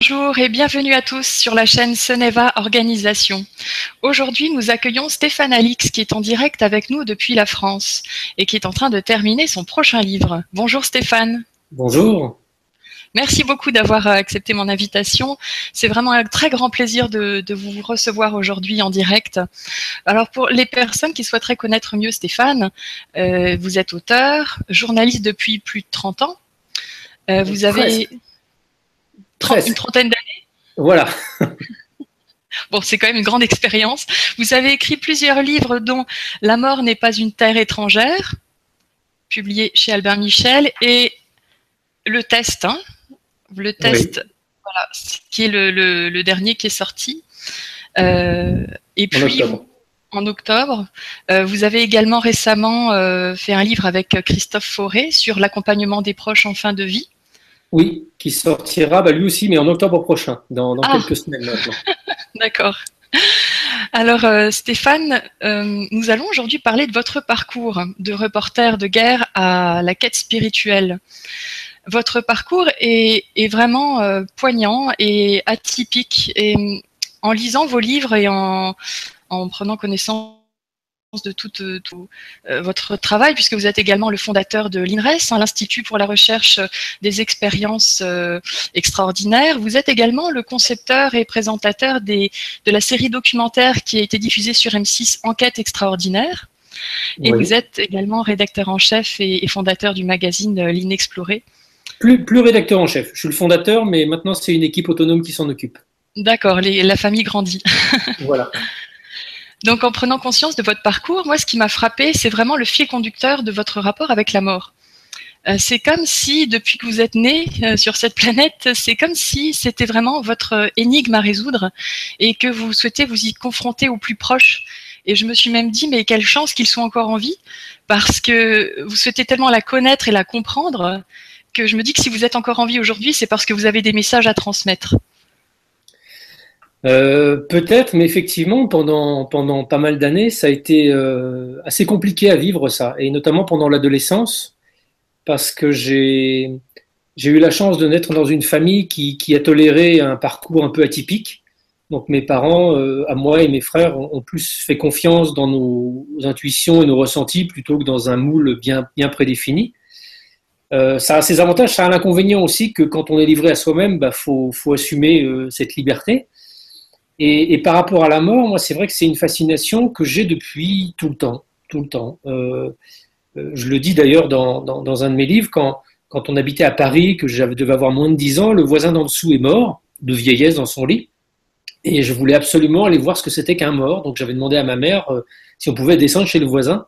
Bonjour et bienvenue à tous sur la chaîne Ceneva Organisation. Aujourd'hui, nous accueillons Stéphane Alix qui est en direct avec nous depuis la France et qui est en train de terminer son prochain livre. Bonjour Stéphane. Bonjour. Merci beaucoup d'avoir accepté mon invitation. C'est vraiment un très grand plaisir de vous recevoir aujourd'hui en direct. Alors pour les personnes qui souhaiteraient connaître mieux Stéphane, vous êtes auteur, journaliste depuis plus de 30 ans. Vous avez une trentaine d'années. Voilà. Bon, c'est quand même une grande expérience. Vous avez écrit plusieurs livres dont La mort n'est pas une terre étrangère, publié chez Albin Michel, et Le Test, Le Test, oui. Voilà, qui est le dernier qui est sorti. Et puis, en octobre, vous avez également récemment fait un livre avec Christophe Fauré sur l'accompagnement des proches en fin de vie. Oui, qui sortira lui aussi, mais en octobre prochain, dans quelques semaines maintenant. D'accord. Alors Stéphane, nous allons aujourd'hui parler de votre parcours de reporter de guerre à la quête spirituelle. Votre parcours est vraiment poignant et atypique. Et en lisant vos livres et en prenant connaissance de tout votre travail, puisque vous êtes également le fondateur de l'INRES, l'Institut pour la recherche des expériences extraordinaires. Vous êtes également le concepteur et présentateur de la série documentaire qui a été diffusée sur M6, Enquête extraordinaire. Et oui. Vous êtes également rédacteur en chef et fondateur du magazine L'Inexploré. Plus rédacteur en chef. Je suis le fondateur, mais maintenant c'est une équipe autonome qui s'en occupe. D'accord, la famille grandit. Voilà. Donc, en prenant conscience de votre parcours, moi, ce qui m'a frappé, c'est vraiment le fil conducteur de votre rapport avec la mort. C'est comme si, depuis que vous êtes né sur cette planète, c'est comme si c'était vraiment votre énigme à résoudre et que vous souhaitez vous y confronter au plus proche. Et je me suis même dit, mais quelle chance qu'ils soient encore en vie, parce que vous souhaitez tellement la connaître et la comprendre que je me dis que si vous êtes encore en vie aujourd'hui, c'est parce que vous avez des messages à transmettre. Peut-être, mais effectivement, pendant pas mal d'années, ça a été assez compliqué à vivre ça, et notamment pendant l'adolescence, parce que j'ai eu la chance de naître dans une famille qui a toléré un parcours un peu atypique. Donc mes parents, à moi et mes frères, ont plus fait confiance dans nos intuitions et nos ressentis plutôt que dans un moule bien prédéfini. Ça a ses avantages, ça a l'inconvénient aussi que quand on est livré à soi-même, faut assumer cette liberté. Et par rapport à la mort, moi, c'est vrai que c'est une fascination que j'ai depuis tout le temps. Je le dis d'ailleurs dans un de mes livres, quand on habitait à Paris, que je devais avoir moins de 10 ans, le voisin d'en dessous est mort, de vieillesse dans son lit, et je voulais absolument aller voir ce que c'était qu'un mort. Donc j'avais demandé à ma mère si on pouvait descendre chez le voisin,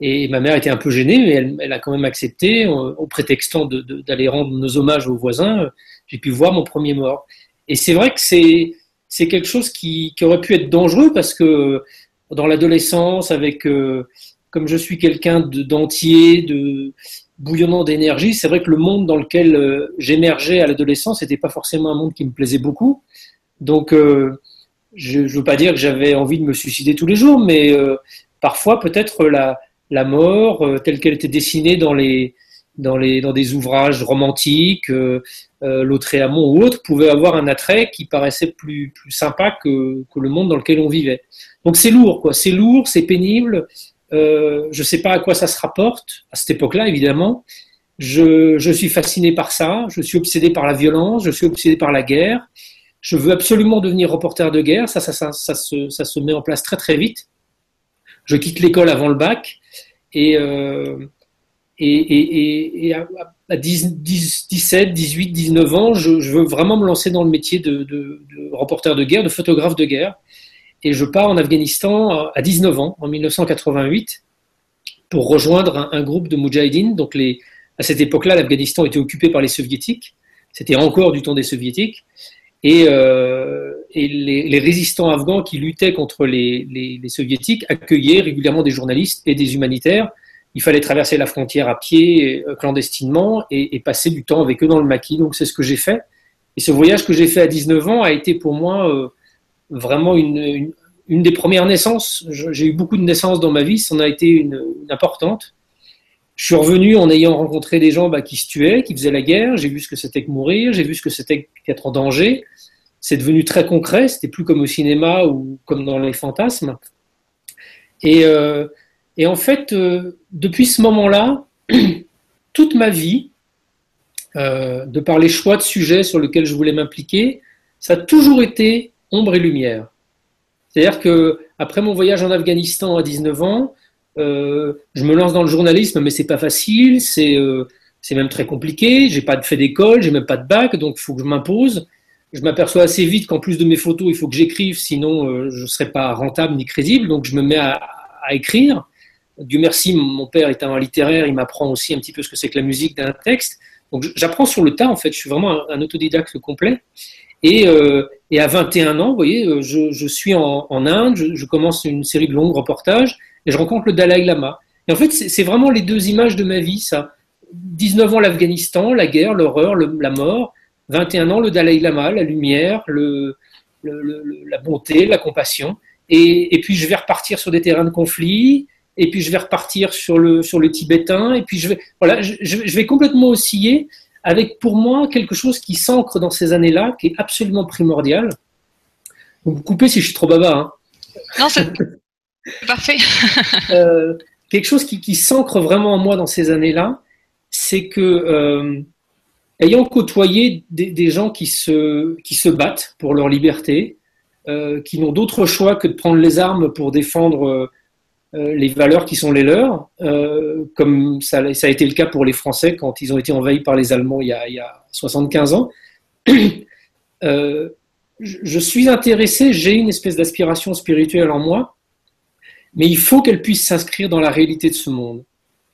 et ma mère était un peu gênée, mais elle a quand même accepté, au prétextant d'aller rendre nos hommages aux voisins. J'ai pu voir mon premier mort. Et c'est vrai que c'est quelque chose qui aurait pu être dangereux parce que dans l'adolescence, comme je suis quelqu'un d'entier, de bouillonnant d'énergie, c'est vrai que le monde dans lequel j'émergeais à l'adolescence n'était pas forcément un monde qui me plaisait beaucoup. Donc, je ne veux pas dire que j'avais envie de me suicider tous les jours, mais parfois peut-être la mort telle qu'elle était dessinée dans des ouvrages romantiques, Lautréamont ou autres, pouvait avoir un attrait qui paraissait plus sympa que le monde dans lequel on vivait. Donc c'est lourd, quoi. C'est lourd, c'est pénible. Je sais pas à quoi ça se rapporte à cette époque-là, évidemment. Je suis fasciné par ça. Je suis obsédé par la violence. Je suis obsédé par la guerre. Je veux absolument devenir reporter de guerre. Ça se met en place très très vite. Je quitte l'école avant le bac et à 17, 18, 19 ans, je veux vraiment me lancer dans le métier de reporter de guerre, de photographe de guerre. Et je pars en Afghanistan à 19 ans, en 1988, pour rejoindre un groupe de Moudjahidines. Donc à cette époque-là, l'Afghanistan était occupé par les Soviétiques. C'était encore du temps des Soviétiques. Et les résistants afghans qui luttaient contre les Soviétiques accueillaient régulièrement des journalistes et des humanitaires. Il fallait traverser la frontière à pied, clandestinement, et passer du temps avec eux dans le maquis. Donc c'est ce que j'ai fait. Et ce voyage que j'ai fait à 19 ans a été pour moi vraiment une des premières naissances. J'ai eu beaucoup de naissances dans ma vie, ça en a été une importante. Je suis revenu en ayant rencontré des gens qui se tuaient, qui faisaient la guerre. J'ai vu ce que c'était que mourir, j'ai vu ce que c'était qu'être en danger. C'est devenu très concret, c'était plus comme au cinéma ou comme dans les fantasmes. Et en fait, depuis ce moment-là, toute ma vie, de par les choix de sujets sur lesquels je voulais m'impliquer, ça a toujours été ombre et lumière. C'est-à-dire qu'après mon voyage en Afghanistan à 19 ans, je me lance dans le journalisme, mais c'est pas facile, c'est même très compliqué, j'ai pas fait d'école, j'ai même pas de bac, donc il faut que je m'impose. Je m'aperçois assez vite qu'en plus de mes photos, il faut que j'écrive, sinon je ne serais pas rentable ni crédible, donc je me mets à écrire. Dieu merci, mon père est un littéraire, il m'apprend aussi un petit peu ce que c'est que la musique d'un texte. Donc j'apprends sur le tas, en fait, je suis vraiment un autodidacte complet. Et à 21 ans, vous voyez, je suis en Inde, je commence une série de longs reportages et je rencontre le Dalai Lama. Et en fait, c'est vraiment les deux images de ma vie, ça. 19 ans, l'Afghanistan, la guerre, l'horreur, la mort. 21 ans, le Dalai Lama, la lumière, la bonté, la compassion. Et puis, je vais repartir sur des terrains de conflit. Et puis, je vais repartir sur le tibétain. Et puis, je vais complètement osciller avec, pour moi, quelque chose qui s'ancre dans ces années-là, qui est absolument primordial. Vous me coupez si je suis trop bavard. Hein. Non, c'est parfait. Quelque chose qui s'ancre vraiment en moi dans ces années-là, c'est que, ayant côtoyé des gens qui se battent pour leur liberté, qui n'ont d'autre choix que de prendre les armes pour défendre les valeurs qui sont les leurs, comme ça a été le cas pour les Français quand ils ont été envahis par les Allemands il y a 75 ans. Je suis intéressé, j'ai une espèce d'aspiration spirituelle en moi, mais il faut qu'elle puisse s'inscrire dans la réalité de ce monde.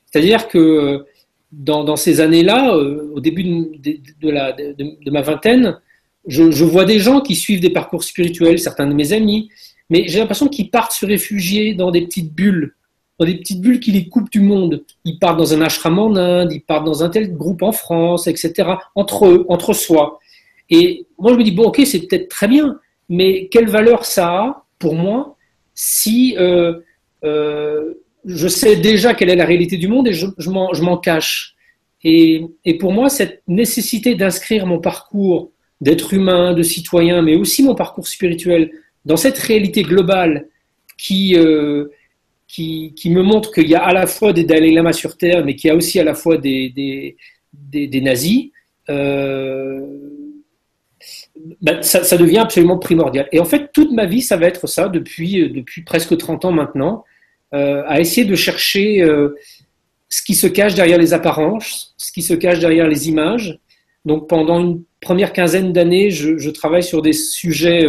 C'est-à-dire que dans ces années-là, au début de ma vingtaine, je vois des gens qui suivent des parcours spirituels, certains de mes amis, mais j'ai l'impression qu'ils partent se réfugier dans des petites bulles qui les coupent du monde. Ils partent dans un ashram en Inde, ils partent dans un tel groupe en France, etc., entre eux, entre soi. Et moi, je me dis, bon, ok, c'est peut-être très bien, mais quelle valeur ça a pour moi si je sais déjà quelle est la réalité du monde et je m'en cache. Et pour moi, cette nécessité d'inscrire mon parcours d'être humain, de citoyen, mais aussi mon parcours spirituel dans cette réalité globale qui me montre qu'il y a à la fois des Dalai Lama sur Terre, mais qu'il y a aussi à la fois des nazis, ça devient absolument primordial. Et en fait, toute ma vie, ça va être ça, depuis presque 30 ans maintenant, à essayer de chercher ce qui se cache derrière les apparences, ce qui se cache derrière les images. Donc pendant une première quinzaine d'années, je travaille sur des sujets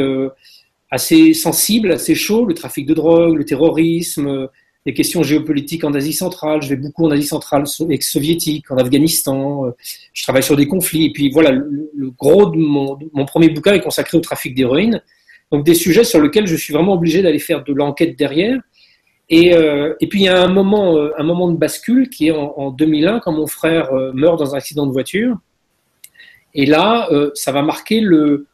assez sensibles, assez chauds, le trafic de drogue, le terrorisme, les questions géopolitiques en Asie centrale. Je vais beaucoup en Asie centrale, ex-soviétique, en Afghanistan. Je travaille sur des conflits. Et puis voilà, le gros de mon premier bouquin est consacré au trafic d'héroïne. Donc des sujets sur lesquels je suis vraiment obligé d'aller faire de l'enquête derrière. Et puis il y a un moment de bascule qui est en 2001 quand mon frère meurt dans un accident de voiture. Et là, ça va marquer le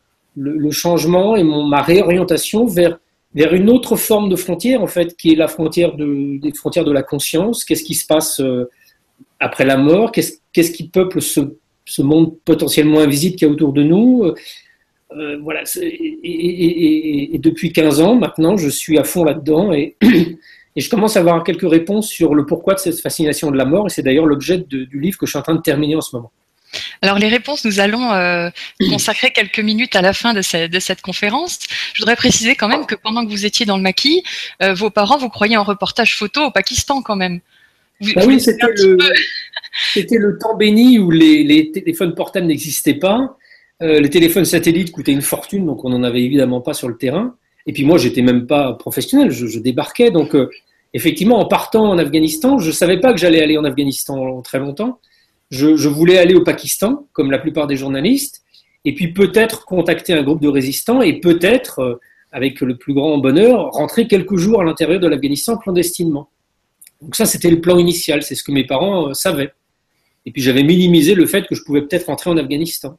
changement et ma réorientation vers une autre forme de frontière, en fait, qui est la frontière des frontières de la conscience. Qu'est-ce qui se passe après la mort? Qu'est-ce qui peuple ce monde potentiellement invisible qu'il y a autour de nous? Voilà. Et depuis 15 ans, maintenant, je suis à fond là-dedans et je commence à avoir quelques réponses sur le pourquoi de cette fascination de la mort. Et c'est d'ailleurs l'objet du livre que je suis en train de terminer en ce moment. Alors les réponses, nous allons consacrer quelques minutes à la fin de cette conférence. Je voudrais préciser quand même que pendant que vous étiez dans le maquis, vos parents vous croyaient en reportage photo au Pakistan quand même. Oui, c'était le temps béni où les téléphones portables n'existaient pas. Les téléphones satellites coûtaient une fortune, donc on n'en avait évidemment pas sur le terrain. Et puis moi, j'étais même pas professionnel, je débarquais. Donc effectivement, en partant en Afghanistan, je savais pas que j'allais aller en Afghanistan très longtemps. Je voulais aller au Pakistan, comme la plupart des journalistes, et puis peut-être contacter un groupe de résistants et peut-être, avec le plus grand bonheur, rentrer quelques jours à l'intérieur de l'Afghanistan clandestinement. Donc ça, c'était le plan initial, c'est ce que mes parents savaient. Et puis j'avais minimisé le fait que je pouvais peut-être rentrer en Afghanistan.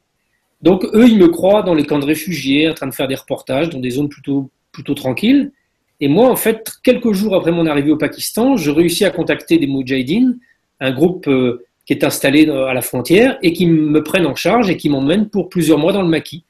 Donc eux, ils me croient dans les camps de réfugiés, en train de faire des reportages dans des zones plutôt tranquilles. Et moi, en fait, quelques jours après mon arrivée au Pakistan, je réussis à contacter des moudjahidines un groupe qui est installé à la frontière et qui me prennent en charge et qui m'emmènent pour plusieurs mois dans le maquis.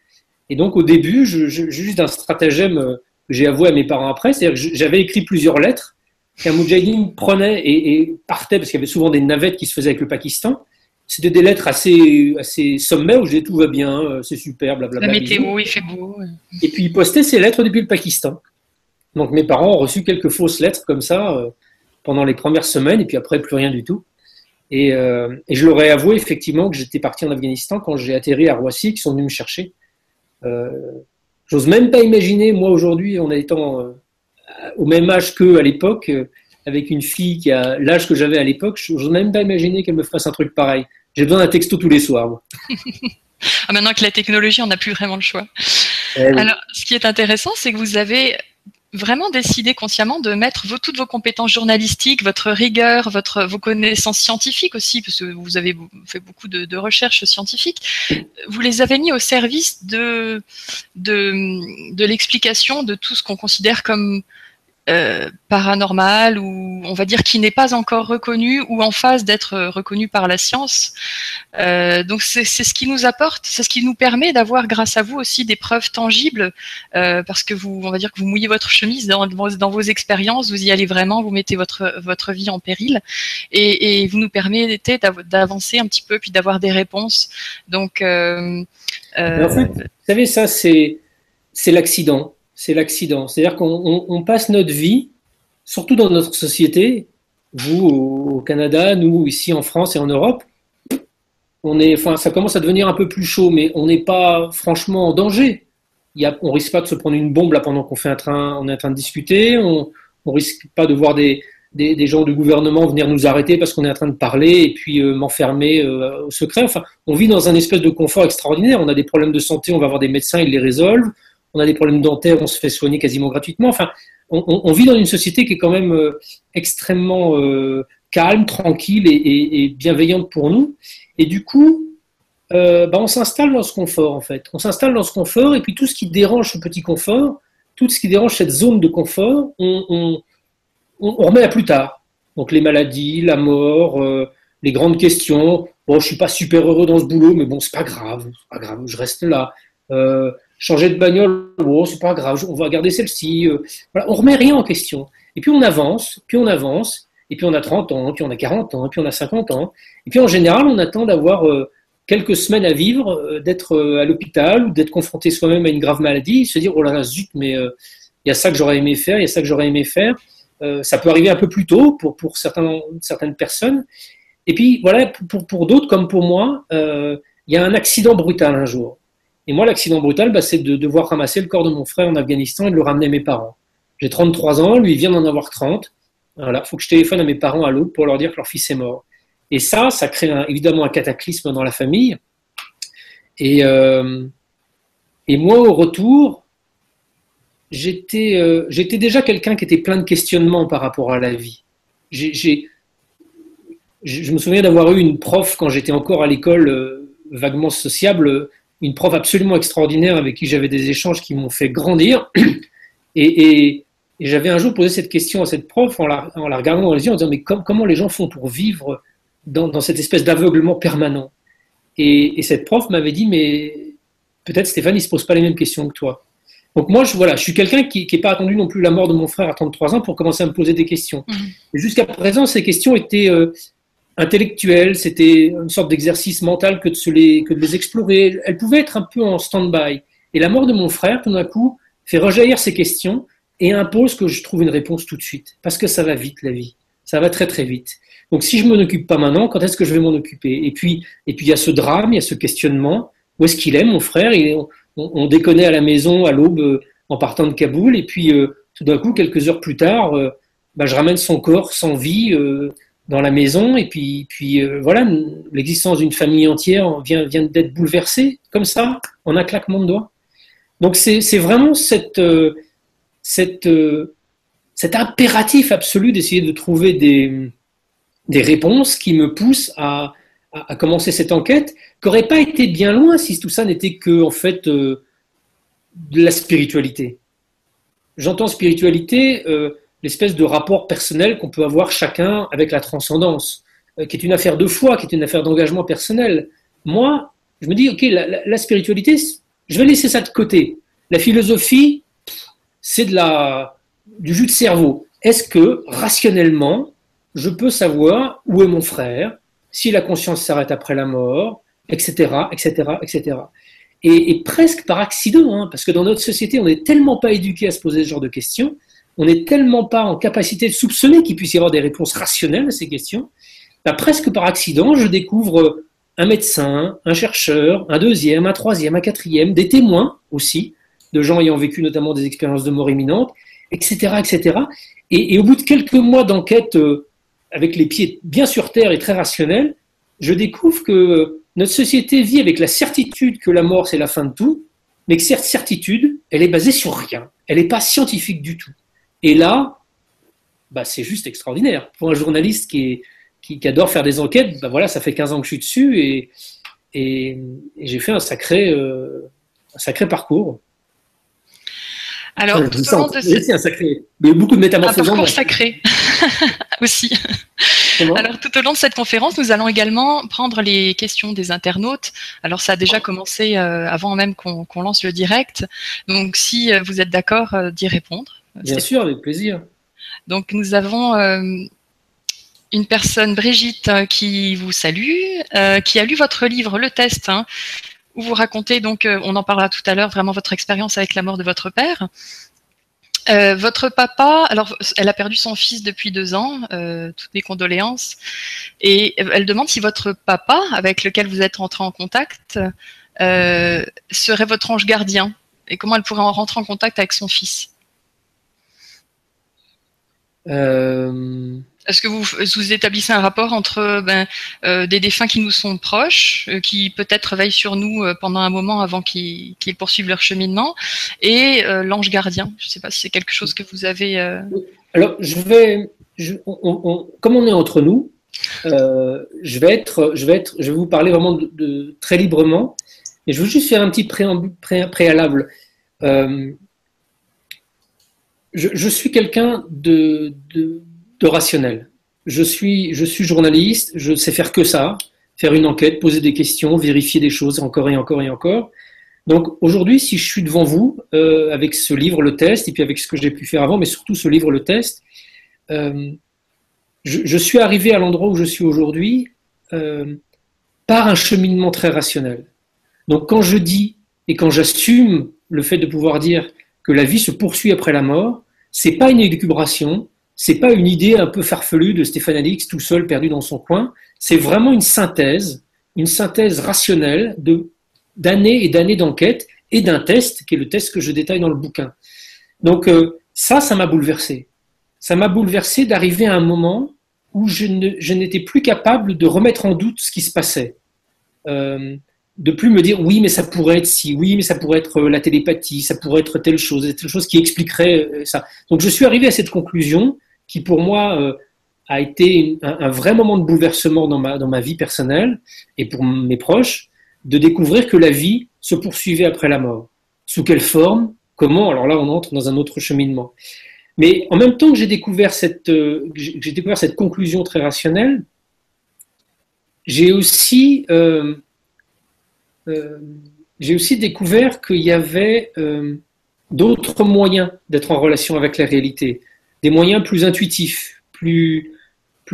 Et donc au début, juste un stratagème que j'ai avoué à mes parents après, c'est-à-dire que j'avais écrit plusieurs lettres qu'un moudjahidine prenait et partait, parce qu'il y avait souvent des navettes qui se faisaient avec le Pakistan. C'était des lettres assez sommaires où je disais tout va bien, c'est super, blablabla. La météo, il fait beau. Et puis il postait ces lettres depuis le Pakistan. Donc mes parents ont reçu quelques fausses lettres comme ça pendant les premières semaines et puis après plus rien du tout. Et je leur ai avoué effectivement que j'étais parti en Afghanistan quand j'ai atterri à Roissy, qu'ils sont venus me chercher. J'ose même pas imaginer, moi aujourd'hui, en étant au même âge qu'eux à l'époque, avec une fille qui a l'âge que j'avais à l'époque, j'ose même pas imaginer qu'elle me fasse un truc pareil. J'ai besoin d'un texto tous les soirs. Moi. Maintenant que la technologie, on n'a plus vraiment le choix. Oui. Alors, ce qui est intéressant, c'est que vous avez vraiment décidé consciemment de mettre toutes vos compétences journalistiques, votre rigueur, vos connaissances scientifiques aussi, parce que vous avez fait beaucoup de recherches scientifiques, vous les avez mis au service de l'explication de tout ce qu'on considère comme paranormal, ou on va dire qui n'est pas encore reconnu ou en phase d'être reconnu par la science. Donc c'est ce qui nous apporte, c'est ce qui nous permet d'avoir grâce à vous aussi des preuves tangibles, parce que on va dire que vous mouillez votre chemise dans vos expériences, vous y allez vraiment, vous mettez votre vie en péril et vous nous permettez d'avancer un petit peu puis d'avoir des réponses. Donc en fait, vous savez, ça c'est l'accident. C'est l'accident. C'est-à-dire qu'on passe notre vie, surtout dans notre société, vous au Canada, nous ici en France et en Europe, ça commence à devenir un peu plus chaud, mais on n'est pas franchement en danger. On risque pas de se prendre une bombe là pendant qu'on on est en train de discuter. On risque pas de voir des gens du gouvernement venir nous arrêter parce qu'on est en train de parler et puis m'enfermer au secret. Enfin, on vit dans un espèce de confort extraordinaire. On a des problèmes de santé, on va voir des médecins, ils les résolvent. On a des problèmes dentaires, on se fait soigner quasiment gratuitement. Enfin, on vit dans une société qui est quand même extrêmement calme, tranquille et bienveillante pour nous. Et du coup, on s'installe dans ce confort, en fait. On s'installe dans ce confort, et puis tout ce qui dérange ce petit confort, tout ce qui dérange cette zone de confort, on remet à plus tard. Donc les maladies, la mort, les grandes questions. Bon, je suis pas super heureux dans ce boulot, mais bon, c'est pas grave, je reste là. Changer de bagnole, bon, c'est pas grave, on va garder celle-ci. Voilà, on remet rien en question. Et puis on avance, et puis on a 30 ans, puis on a 40 ans, puis on a 50 ans. Et puis en général, on attend d'avoir quelques semaines à vivre, d'être à l'hôpital ou d'être confronté soi-même à une grave maladie, et se dire, oh là là, zut, mais il y a ça que j'aurais aimé faire, il y a ça que j'aurais aimé faire. Ça peut arriver un peu plus tôt pour certaines personnes. Et puis voilà, pour d'autres comme pour moi, il y a un accident brutal un jour. Et moi, l'accident brutal, c'est de devoir ramasser le corps de mon frère en Afghanistan et de le ramener à mes parents. J'ai 33 ans, lui vient d'en avoir 30. Voilà, faut que je téléphone à mes parents à l'aube pour leur dire que leur fils est mort. Et ça crée évidemment un cataclysme dans la famille. Et moi, au retour, j'étais déjà quelqu'un qui était plein de questionnements par rapport à la vie. Je me souviens d'avoir eu une prof quand j'étais encore à l'école vaguement sociable, une prof absolument extraordinaire avec qui j'avais des échanges qui m'ont fait grandir. Et j'avais un jour posé cette question à cette prof en la regardant dans les yeux en disant mais comment les gens font pour vivre dans cette espèce d'aveuglement permanent. Et cette prof m'avait dit mais peut-être Stéphane il se pose pas les mêmes questions que toi. Donc moi je suis quelqu'un qui n'est pas attendu non plus la mort de mon frère à 33 ans pour commencer à me poser des questions. Et jusqu'à présent ces questions étaient intellectuelle, c'était une sorte d'exercice mental que de les explorer. Elle pouvait être un peu en stand-by. Et la mort de mon frère, tout d'un coup, fait rejaillir ces questions et impose que je trouve une réponse tout de suite. Parce que ça va vite, la vie. Ça va très très vite. Donc si je ne m'en occupe pas maintenant, quand est-ce que je vais m'en occuper ? Et puis il y a ce drame, il y a ce questionnement. Où est-ce qu'il est, mon frère ? On déconnait à la maison à l'aube en partant de Kaboul. Et puis tout d'un coup, quelques heures plus tard, je ramène son corps sans vie dans la maison, et puis voilà, l'existence d'une famille entière vient d'être bouleversée, comme ça, en un claquement de doigts. Donc c'est vraiment cet impératif absolu d'essayer de trouver des réponses qui me poussent à commencer cette enquête, qui n'aurait pas été bien loin si tout ça n'était que, en fait, de la spiritualité. J'entends spiritualité, l'espèce de rapport personnel qu'on peut avoir chacun avec la transcendance, qui est une affaire de foi, qui est une affaire d'engagement personnel. Moi, je me dis, ok, la spiritualité, je vais laisser ça de côté. La philosophie, c'est du jus de cerveau. Est-ce que, rationnellement, je peux savoir où est mon frère, si la conscience s'arrête après la mort, etc., etc., etc. Et presque par accident, hein, parce que dans notre société, on n'est tellement pas éduqué à se poser ce genre de questions, on n'est tellement pas en capacité de soupçonner qu'il puisse y avoir des réponses rationnelles à ces questions, bah, presque par accident, je découvre un médecin, un chercheur, un deuxième, un troisième, un quatrième, des témoins aussi, de gens ayant vécu notamment des expériences de mort imminente, etc., etc. Et au bout de quelques mois d'enquête avec les pieds bien sur terre et très rationnels, je découvre que notre société vit avec la certitude que la mort c'est la fin de tout, mais que cette certitude, elle est basée sur rien. Elle n'est pas scientifique du tout. Et là, bah, c'est juste extraordinaire. Pour un journaliste qui adore faire des enquêtes, bah voilà, ça fait 15 ans que je suis dessus et j'ai fait un sacré parcours. Alors, tout au long de c'est un sacré, mais beaucoup de métamorphoses. Un parcours sacré aussi. Alors, tout au long de cette conférence, nous allons également prendre les questions des internautes. Alors, ça a déjà commencé avant même qu'on lance le direct. Donc, si vous êtes d'accord d'y répondre. Bien sûr, avec plaisir. Donc, nous avons une personne, Brigitte, qui vous salue, qui a lu votre livre, Le Test, hein, où vous racontez, donc, on en parlera tout à l'heure, vraiment votre expérience avec la mort de votre père. Votre papa, alors elle a perdu son fils depuis 2 ans, toutes mes condoléances, et elle demande si votre papa, avec lequel vous êtes rentré en contact, serait votre ange gardien, et comment elle pourrait en rentrer en contact avec son fils. Est-ce que vous établissez un rapport entre des défunts qui nous sont proches, qui peut-être veillent sur nous pendant un moment avant qu'ils poursuivent leur cheminement, et l'ange gardien? Je ne sais pas si c'est quelque chose que vous avez... Alors, comme on est entre nous, je vais vous parler vraiment de très librement, mais je veux juste faire un petit préalable. Je suis quelqu'un de rationnel. Je suis journaliste, je sais faire que ça, faire une enquête, poser des questions, vérifier des choses encore et encore et encore. Donc aujourd'hui, si je suis devant vous avec ce livre, Le Test, et puis avec ce que j'ai pu faire avant, mais surtout ce livre, Le Test, je suis arrivé à l'endroit où je suis aujourd'hui par un cheminement très rationnel. Donc quand je dis et quand j'assume le fait de pouvoir dire que la vie se poursuit après la mort, c'est pas une élucubration, c'est pas une idée un peu farfelue de Stéphane Alix tout seul perdu dans son coin, c'est vraiment une synthèse rationnelle d'années et d'années d'enquête et d'un test qui est le test que je détaille dans le bouquin. Donc ça m'a bouleversé. Ça m'a bouleversé d'arriver à un moment où je n'étais plus capable de remettre en doute ce qui se passait. De plus me dire oui mais ça pourrait être ci, oui mais ça pourrait être la télépathie, ça pourrait être telle chose qui expliquerait ça. Donc je suis arrivé à cette conclusion qui pour moi a été un vrai moment de bouleversement dans ma vie personnelle et pour mes proches, de découvrir que la vie se poursuivait après la mort. Sous quelle forme, comment, alors là on entre dans un autre cheminement. Mais en même temps que j'ai découvert cette conclusion très rationnelle, j'ai aussi découvert qu'il y avait d'autres moyens d'être en relation avec la réalité, des moyens plus intuitifs, plus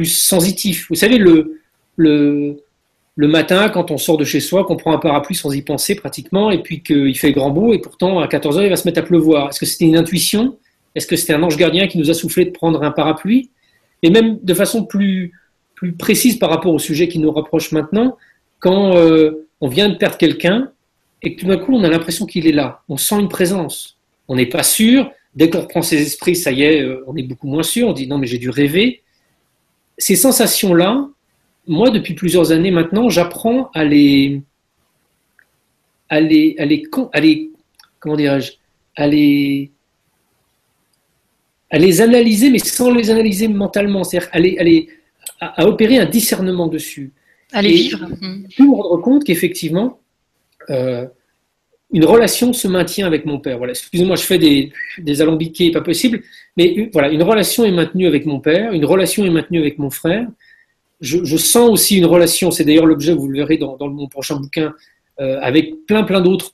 sensitifs. Vous savez, le matin, quand on sort de chez soi, qu'on prend un parapluie sans y penser pratiquement, et puis qu'il fait grand beau, et pourtant à 14h, il va se mettre à pleuvoir. Est-ce que c'était une intuition? Est-ce que c'était un ange gardien qui nous a soufflé de prendre un parapluie? Et même de façon plus précise par rapport au sujet qui nous rapproche maintenant, quand on vient de perdre quelqu'un et que tout d'un coup on a l'impression qu'il est là, on sent une présence, on n'est pas sûr, dès qu'on reprend ses esprits, ça y est, on est beaucoup moins sûr, on dit non mais j'ai dû rêver. Ces sensations-là, moi depuis plusieurs années maintenant, j'apprends à les analyser, mais sans les analyser mentalement, c'est-à-dire à opérer un discernement dessus. À les vivre. Je me rendre compte qu'effectivement, une relation se maintient avec mon père. Voilà, excusez-moi, je fais des alambiqués, pas possible, mais voilà, une relation est maintenue avec mon père, une relation est maintenue avec mon frère, je sens aussi une relation, c'est d'ailleurs l'objet, vous le verrez dans mon prochain bouquin, avec plein d'autres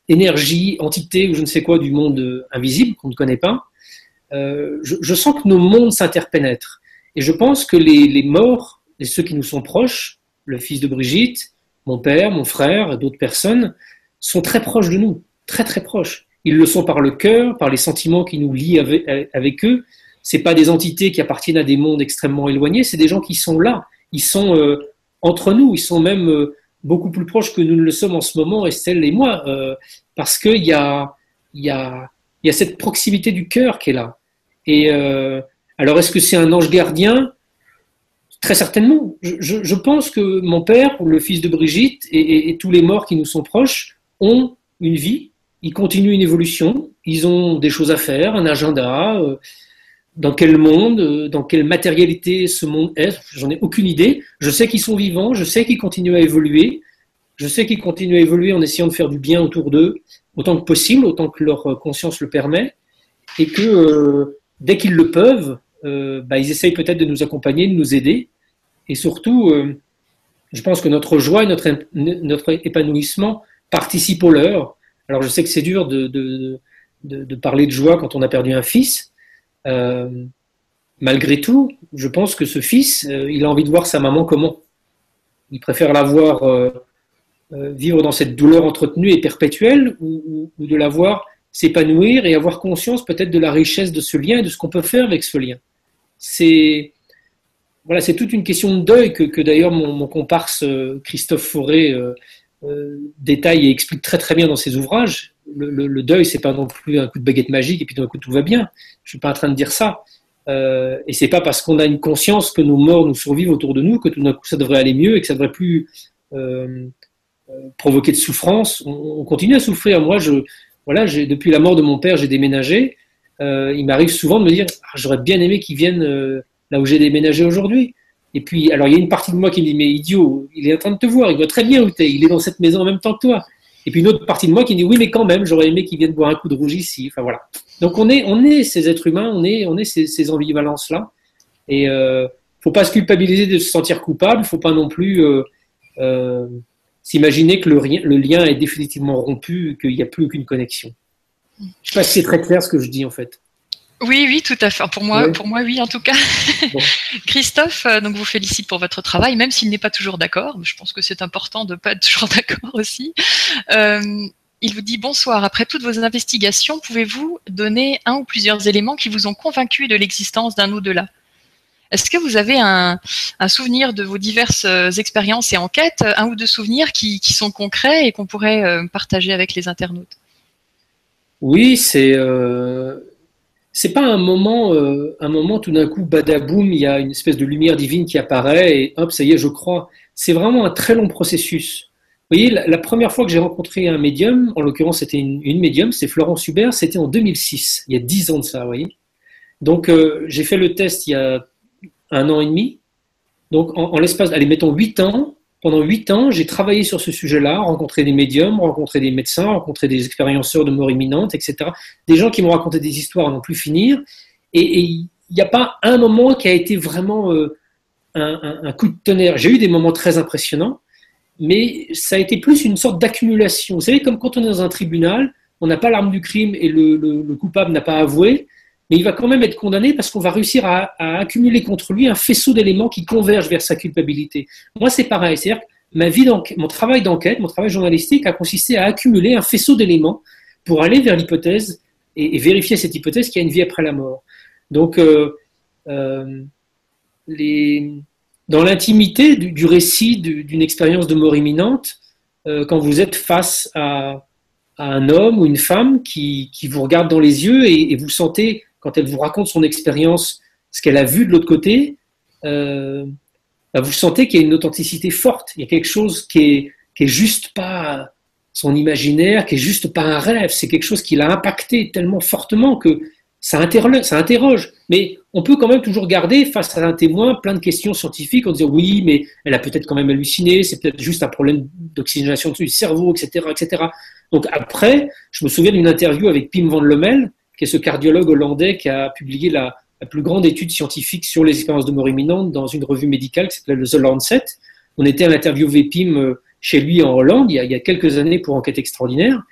énergies, entités ou je ne sais quoi du monde invisible qu'on ne connaît pas. Je sens que nos mondes s'interpénètrent. Et je pense que les morts, et ceux qui nous sont proches, le fils de Brigitte, mon père, mon frère, d'autres personnes, sont très proches de nous, très proches. Ils le sont par le cœur, par les sentiments qui nous lient avec eux. C'est pas des entités qui appartiennent à des mondes extrêmement éloignés, c'est des gens qui sont là. Ils sont entre nous, ils sont même beaucoup plus proches que nous ne le sommes en ce moment, Estelle et moi, parce qu'il y a cette proximité du cœur qui est là. Et alors, est-ce que c'est un ange gardien ? Très certainement. Je pense que mon père, le fils de Brigitte, et tous les morts qui nous sont proches, ont une vie, ils continuent une évolution, ils ont des choses à faire, un agenda, dans quel monde, dans quelle matérialité ce monde est, j'en ai aucune idée. Je sais qu'ils sont vivants, je sais qu'ils continuent à évoluer, je sais qu'ils continuent à évoluer en essayant de faire du bien autour d'eux, autant que possible, autant que leur conscience le permet, et que dès qu'ils le peuvent, ils essayent peut-être de nous accompagner, de nous aider, et surtout, je pense que notre joie et notre épanouissement participent au leur. Alors je sais que c'est dur de parler de joie quand on a perdu un fils. Malgré tout, je pense que ce fils, il a envie de voir sa maman comment. Il préfère la voir vivre dans cette douleur entretenue et perpétuelle ou de la voir s'épanouir et avoir conscience peut-être de la richesse de ce lien et de ce qu'on peut faire avec ce lien. C'est toute une question de deuil que d'ailleurs mon comparse Christophe Fauré détaille et explique très bien dans ses ouvrages. Le deuil, c'est pas non plus un coup de baguette magique et puis d'un coup tout va bien. Je suis pas en train de dire ça. Et c'est pas parce qu'on a une conscience que nos morts nous survivent autour de nous que tout d'un coup ça devrait aller mieux et que ça devrait plus provoquer de souffrance. On continue à souffrir. Moi, depuis la mort de mon père, j'ai déménagé. Il m'arrive souvent de me dire j'aurais bien aimé qu'il vienne là où j'ai déménagé aujourd'hui. Et puis, alors il y a une partie de moi qui me dit mais idiot, il est en train de te voir, il voit très bien où tu es, il est dans cette maison en même temps que toi. Et puis une autre partie de moi qui me dit oui mais quand même, j'aurais aimé qu'il vienne boire un coup de rouge ici. Enfin voilà. Donc on est ces êtres humains, on est ces ambivalences-là. Et faut pas se culpabiliser de se sentir coupable, faut pas non plus s'imaginer que le lien est définitivement rompu, qu'il n'y a plus aucune connexion. Je ne sais pas si c'est très clair ce que je dis en fait. Oui, tout à fait. Pour moi, oui, en tout cas. Bon. Christophe, donc vous félicite pour votre travail, même s'il n'est pas toujours d'accord. Je pense que c'est important de ne pas être toujours d'accord aussi. Il vous dit bonsoir. Après toutes vos investigations, pouvez-vous donner un ou plusieurs éléments qui vous ont convaincu de l'existence d'un au-delà ? Est-ce que vous avez un souvenir de vos diverses expériences et enquêtes, un ou deux souvenirs qui sont concrets et qu'on pourrait partager avec les internautes ? Oui, c'est pas un moment tout d'un coup, badaboum, il y a une espèce de lumière divine qui apparaît et hop, ça y est, je crois. C'est vraiment un très long processus. Vous voyez, la première fois que j'ai rencontré un médium, en l'occurrence c'était une médium, c'est Florence Hubert, c'était en 2006, il y a 10 ans de ça, vous voyez. Donc j'ai fait le test il y a 1 an et demi. Donc en l'espace, allez, mettons 8 ans, pendant 8 ans, j'ai travaillé sur ce sujet-là, rencontré des médiums, rencontré des médecins, rencontré des expérienceurs de mort imminente, etc. Des gens qui m'ont raconté des histoires à n'en plus finir. Et il n'y a pas un moment qui a été vraiment un coup de tonnerre. J'ai eu des moments très impressionnants, mais ça a été plus une sorte d'accumulation. Vous savez, comme quand on est dans un tribunal, on n'a pas l'arme du crime et le coupable n'a pas avoué, mais il va quand même être condamné parce qu'on va réussir à accumuler contre lui un faisceau d'éléments qui convergent vers sa culpabilité. Moi, c'est pareil. C'est-à-dire que mon travail d'enquête, mon travail journalistique a consisté à accumuler un faisceau d'éléments pour aller vers l'hypothèse et vérifier cette hypothèse qu'il y a une vie après la mort. Donc, dans l'intimité du récit d'une expérience de mort imminente, quand vous êtes face à un homme ou une femme qui vous regarde dans les yeux et vous sentez, quand elle vous raconte son expérience, ce qu'elle a vu de l'autre côté, vous sentez qu'il y a une authenticité forte. Il y a quelque chose qui est juste pas son imaginaire, qui est juste pas un rêve. C'est quelque chose qui l'a impacté tellement fortement que ça interroge. Mais on peut quand même toujours garder face à un témoin plein de questions scientifiques en disant oui, mais elle a peut-être quand même halluciné, c'est peut-être juste un problème d'oxygénation du cerveau, etc., etc. Donc après, je me souviens d'une interview avec Pim van Lommel, qui est ce cardiologue hollandais qui a publié la la plus grande étude scientifique sur les expériences de mort imminente dans une revue médicale qui s'appelle The Lancet. On était à l'interview Pim chez lui en Hollande il y a quelques années pour Enquête extraordinaire.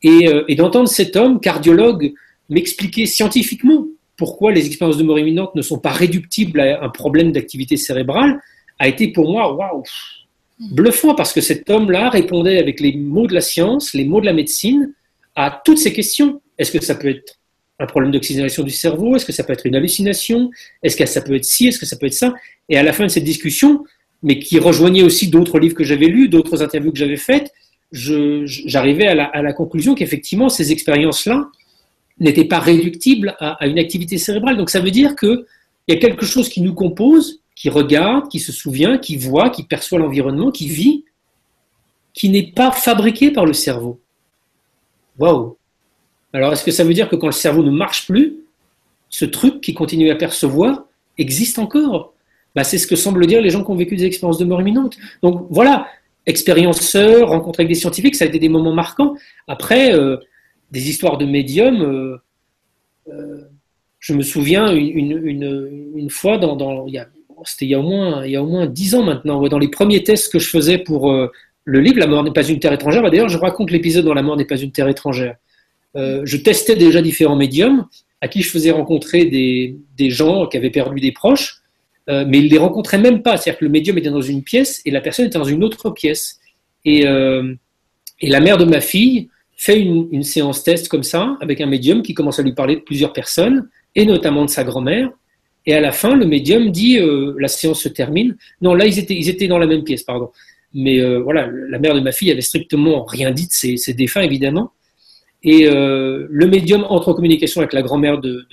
Et d'entendre cet homme, cardiologue, m'expliquer scientifiquement pourquoi les expériences de mort imminente ne sont pas réductibles à un problème d'activité cérébrale, a été pour moi waouh, bluffant, parce que cet homme-là répondait avec les mots de la science, les mots de la médecine, à toutes ces questions. Est-ce que ça peut être un problème d'oxygénation du cerveau? Est-ce que ça peut être une hallucination? Est-ce que ça peut être ci? Est-ce que ça peut être ça? Et à la fin de cette discussion, mais qui rejoignait aussi d'autres livres que j'avais lus, d'autres interviews que j'avais faites, j'arrivais à la conclusion qu'effectivement, ces expériences-là n'étaient pas réductibles à une activité cérébrale. Donc ça veut dire qu'il y a quelque chose qui nous compose, qui regarde, qui se souvient, qui voit, qui perçoit l'environnement, qui vit, qui n'est pas fabriqué par le cerveau. Waouh! Alors est-ce que ça veut dire que quand le cerveau ne marche plus, ce truc qui continue à percevoir existe encore? C'est ce que semblent dire les gens qui ont vécu des expériences de mort imminente. Donc voilà, expérienceurs, rencontres avec des scientifiques, ça a été des moments marquants. Après, des histoires de médiums, je me souviens une fois, c'était il y a au moins 10 ans maintenant, dans les premiers tests que je faisais pour le livre La mort n'est pas une terre étrangère. D'ailleurs, je raconte l'épisode dans La mort n'est pas une terre étrangère. Je testais déjà différents médiums à qui je faisais rencontrer des gens qui avaient perdu des proches, mais ils ne les rencontraient même pas. C'est-à-dire que le médium était dans une pièce et la personne était dans une autre pièce. Et la mère de ma fille fait une séance test comme ça, avec un médium qui commence à lui parler de plusieurs personnes, et notamment de sa grand-mère. Et à la fin, le médium dit la séance se termine. Non, là, ils étaient dans la même pièce, pardon. Mais voilà, la mère de ma fille avait strictement rien dit de ses défunts, évidemment. Et le médium entre en communication avec la grand-mère de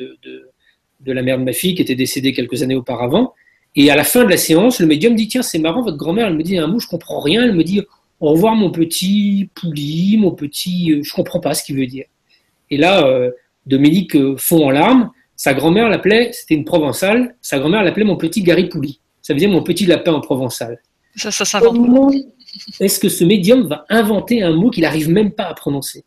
la mère de ma fille, qui était décédée quelques années auparavant. Et à la fin de la séance, le médium dit « Tiens, c'est marrant, votre grand-mère, elle me dit un mot, je comprends rien. Elle me dit « Au revoir, mon petit Pouli, mon petit... je comprends pas ce qu'il veut dire. » Et là, Dominique fond en larmes. Sa grand-mère l'appelait, c'était une provençale, sa grand-mère l'appelait mon petit Garipouli. Ça veut dire mon petit lapin en provençal. Ça s'invente. Comment est-ce que ce médium va inventer un mot qu'il n'arrive même pas à prononcer?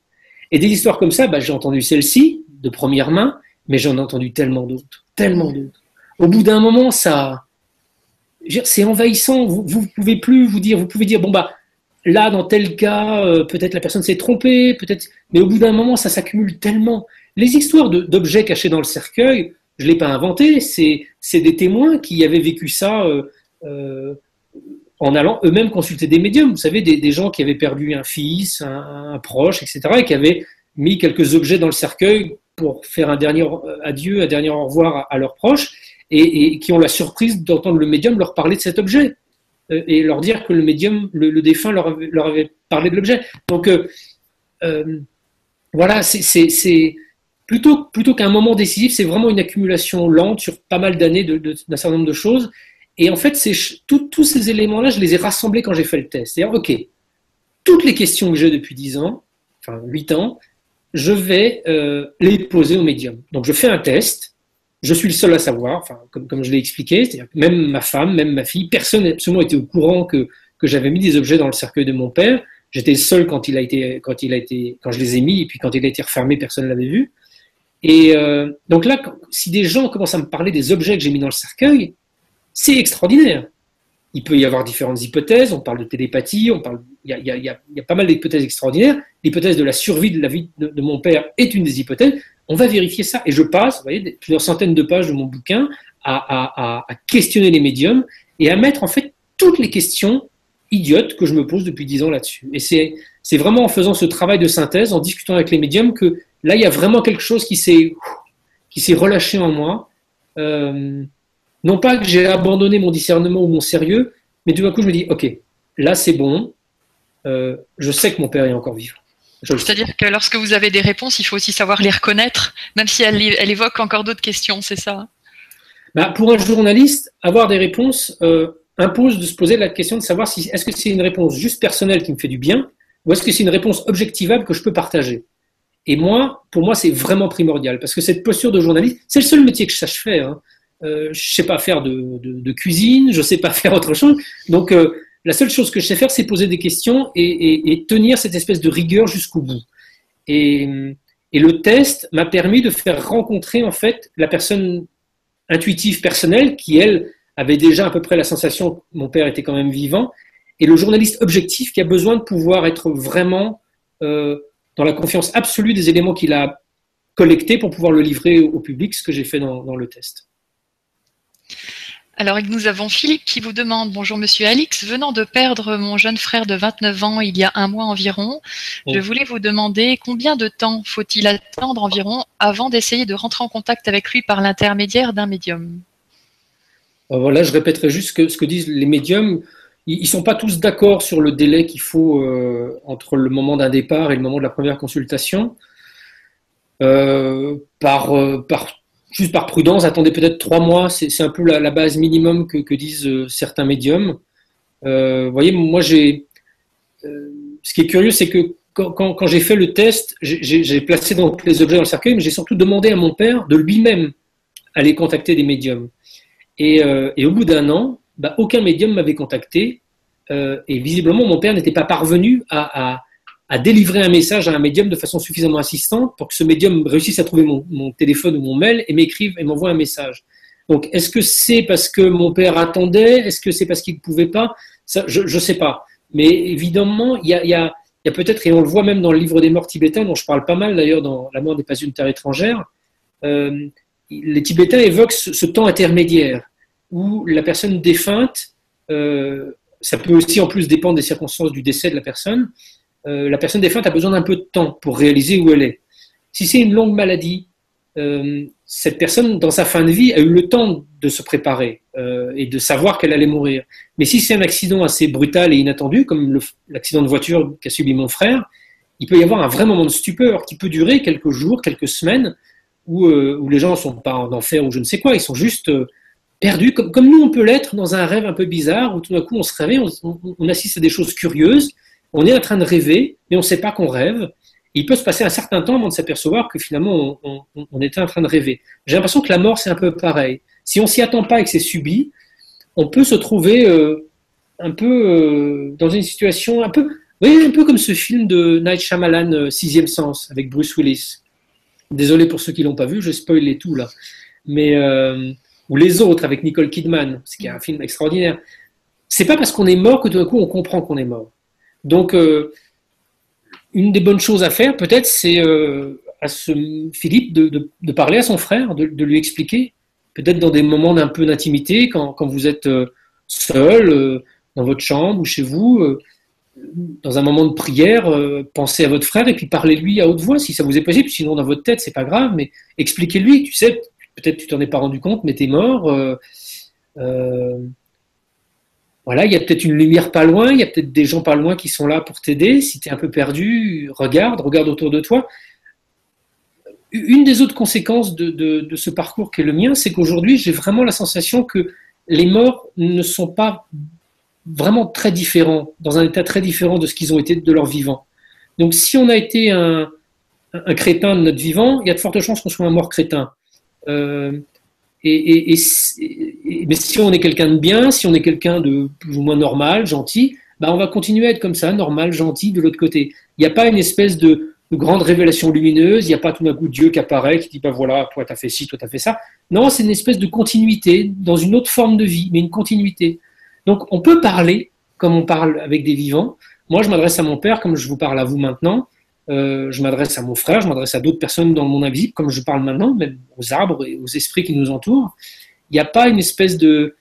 Et des histoires comme ça, j'ai entendu celle-ci, de première main, mais j'en ai entendu tellement d'autres, tellement d'autres. Au bout d'un moment, c'est envahissant, vous pouvez plus vous dire, vous pouvez dire, là, dans tel cas, peut-être la personne s'est trompée, peut-être, mais au bout d'un moment, ça s'accumule tellement. Les histoires d'objets cachés dans le cercueil, je ne l'ai pas inventé, c'est des témoins qui avaient vécu ça en allant eux-mêmes consulter des médiums. Vous savez, des gens qui avaient perdu un fils, un proche, etc., et qui avaient mis quelques objets dans le cercueil pour faire un dernier adieu, un dernier au revoir à leurs proches, et qui ont la surprise d'entendre le médium leur parler de cet objet, et leur dire que le médium, le défunt, leur avait parlé de l'objet. Donc, voilà, c'est plutôt qu'un moment décisif, c'est vraiment une accumulation lente sur pas mal d'années d'un certain nombre de choses. Et en fait, tous ces éléments-là, je les ai rassemblés quand j'ai fait le test. C'est-à-dire, OK, toutes les questions que j'ai depuis 10 ans, enfin 8 ans, je vais les poser au médium. Donc, je fais un test. Je suis le seul à savoir, comme je l'ai expliqué, c'est-à-dire que même ma femme, même ma fille, personne n'a absolument été au courant que j'avais mis des objets dans le cercueil de mon père. J'étais seul quand je les ai mis, et puis quand il a été refermé, personne ne l'avait vu. Et donc là, si des gens commencent à me parler des objets que j'ai mis dans le cercueil, c'est extraordinaire. Il peut y avoir différentes hypothèses, on parle de télépathie, il y a pas mal d'hypothèses extraordinaires. L'hypothèse de la survie de la vie de mon père est une des hypothèses. On va vérifier ça. Et je passe, vous voyez, plusieurs centaines de pages de mon bouquin à questionner les médiums et à mettre en fait toutes les questions idiotes que je me pose depuis 10 ans là-dessus. Et c'est vraiment en faisant ce travail de synthèse, en discutant avec les médiums, que là, il y a vraiment quelque chose qui s'est relâché en moi. Non pas que j'ai abandonné mon discernement ou mon sérieux, mais tout d'un coup, je me dis, OK, là, c'est bon. Je sais que mon père est encore vivant. C'est-à-dire que lorsque vous avez des réponses, il faut aussi savoir les reconnaître, même si elles évoquent encore d'autres questions, c'est ça? Pour un journaliste, avoir des réponses impose de se poser la question de savoir est-ce que c'est une réponse juste personnelle qui me fait du bien, ou est-ce que c'est une réponse objectivable que je peux partager. Et pour moi, c'est vraiment primordial, parce que cette posture de journaliste, c'est le seul métier que je sache faire. Hein. Je ne sais pas faire de cuisine, je ne sais pas faire autre chose. Donc, la seule chose que je sais faire, c'est poser des questions et tenir cette espèce de rigueur jusqu'au bout. Et le test m'a permis de faire rencontrer en fait la personne intuitive personnelle qui, elle, avait déjà à peu près la sensation que mon père était quand même vivant, et le journaliste objectif qui a besoin de pouvoir être vraiment dans la confiance absolue des éléments qu'il a collectés pour pouvoir le livrer au public, ce que j'ai fait dans le test. Alors, nous avons Philippe qui vous demande: bonjour Monsieur Alix, venant de perdre mon jeune frère de 29 ans il y a un mois environ, je voulais vous demander combien de temps faut-il attendre environ avant d'essayer de rentrer en contact avec lui par l'intermédiaire d'un médium? Voilà, je répéterai juste ce que disent les médiums. Ils ne sont pas tous d'accord sur le délai qu'il faut entre le moment d'un départ et le moment de la première consultation. Juste par prudence, attendez peut-être 3 mois, c'est un peu la base minimum que disent certains médiums. Vous voyez, moi, ce qui est curieux, c'est que quand j'ai fait le test, j'ai placé donc les objets dans le cercueil, mais j'ai surtout demandé à mon père de lui-même aller contacter des médiums. Et au bout d'un an, aucun médium m'avait contacté, et visiblement, mon père n'était pas parvenu à délivrer un message à un médium de façon suffisamment insistante pour que ce médium réussisse à trouver mon téléphone ou mon mail et m'écrive et m'envoie un message. Donc, est-ce que c'est parce que mon père attendait? Est-ce que c'est parce qu'il ne pouvait pas? Ça, je ne sais pas. Mais évidemment, il y a peut-être, et on le voit même dans le livre des morts tibétains, dont je parle pas mal d'ailleurs dans La mort n'est pas une terre étrangère, les Tibétains évoquent ce temps intermédiaire où la personne défunte, ça peut aussi en plus dépendre des circonstances du décès de la personne défunte a besoin d'un peu de temps pour réaliser où elle est. Si c'est une longue maladie, cette personne, dans sa fin de vie, a eu le temps de se préparer et de savoir qu'elle allait mourir. Mais si c'est un accident assez brutal et inattendu, comme l'accident de voiture qu'a subi mon frère, il peut y avoir un vrai moment de stupeur qui peut durer quelques jours, quelques semaines, où les gens ne sont pas en enfer ou je ne sais quoi, ils sont juste perdus, comme nous on peut l'être dans un rêve un peu bizarre, où tout d'un coup on se réveille, on assiste à des choses curieuses, on est en train de rêver, mais on ne sait pas qu'on rêve. Il peut se passer un certain temps avant de s'apercevoir que finalement on était en train de rêver. J'ai l'impression que la mort c'est un peu pareil. Si on s'y attend pas et que c'est subi, on peut se trouver un peu dans une situation un peu comme ce film de Night Shyamalan, Sixième Sens, avec Bruce Willis. Désolé pour ceux qui l'ont pas vu, je spoil les tout là. Mais ou Les Autres avec Nicole Kidman, ce qui est un film extraordinaire. C'est pas parce qu'on est mort que tout d'un coup on comprend qu'on est mort. Donc, une des bonnes choses à faire, peut-être, c'est à Philippe de parler à son frère, de lui expliquer, peut-être dans des moments d'un peu d'intimité, quand vous êtes seul, dans votre chambre ou chez vous, dans un moment de prière, pensez à votre frère et puis parlez-lui à haute voix, si ça vous est possible. Sinon, dans votre tête, c'est pas grave, mais expliquez-lui. Tu sais, peut-être tu t'en es pas rendu compte, mais t'es mort. Voilà, il y a peut-être une lumière pas loin, il y a peut-être des gens pas loin qui sont là pour t'aider. Si tu es un peu perdu, regarde autour de toi. Une des autres conséquences de ce parcours qui est le mien, c'est qu'aujourd'hui, j'ai vraiment la sensation que les morts ne sont pas vraiment très différents, dans un état très différent de ce qu'ils ont été de leur vivant. Donc si on a été un crétin de notre vivant, il y a de fortes chances qu'on soit un mort crétin. Mais si on est quelqu'un de bien, si on est quelqu'un de plus ou moins normal, gentil, on va continuer à être comme ça, normal, gentil, de l'autre côté. Il n'y a pas une espèce de grande révélation lumineuse, il n'y a pas tout d'un coup Dieu qui apparaît, qui dit, voilà, toi t'as fait ci, toi t'as fait ça. Non, c'est une espèce de continuité, dans une autre forme de vie, mais une continuité. Donc on peut parler, comme on parle avec des vivants. Moi, je m'adresse à mon père, comme je vous parle à vous maintenant. Je m'adresse à mon frère, je m'adresse à d'autres personnes dans le monde invisible, comme je parle maintenant, même aux arbres et aux esprits qui nous entourent. Il n'y a pas une espèce de...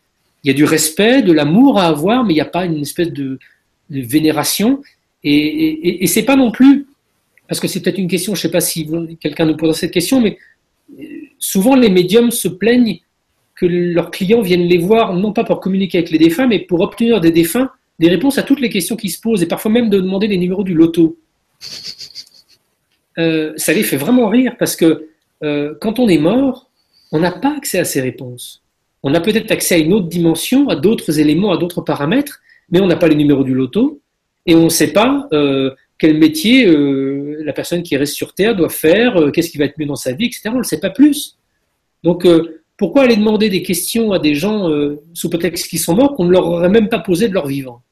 Il y a du respect, de l'amour à avoir, mais il n'y a pas une espèce de vénération. Et c'est pas non plus... Parce que c'est peut-être une question, je ne sais pas si quelqu'un nous posera cette question, mais souvent les médiums se plaignent que leurs clients viennent les voir, non pas pour communiquer avec les défunts, mais pour obtenir des défunts des réponses à toutes les questions qui se posent, et parfois même de demander les numéros du loto. Ça les fait vraiment rire parce que quand on est mort, on n'a pas accès à ces réponses. On a peut-être accès à une autre dimension, à d'autres éléments, à d'autres paramètres, mais on n'a pas les numéros du loto et on ne sait pas quel métier la personne qui reste sur Terre doit faire, qu'est-ce qui va être mieux dans sa vie, etc. On ne le sait pas plus. Donc, pourquoi aller demander des questions à des gens sous prétexte qu'ils sont morts qu'on ne leur aurait même pas posé de leur vivant?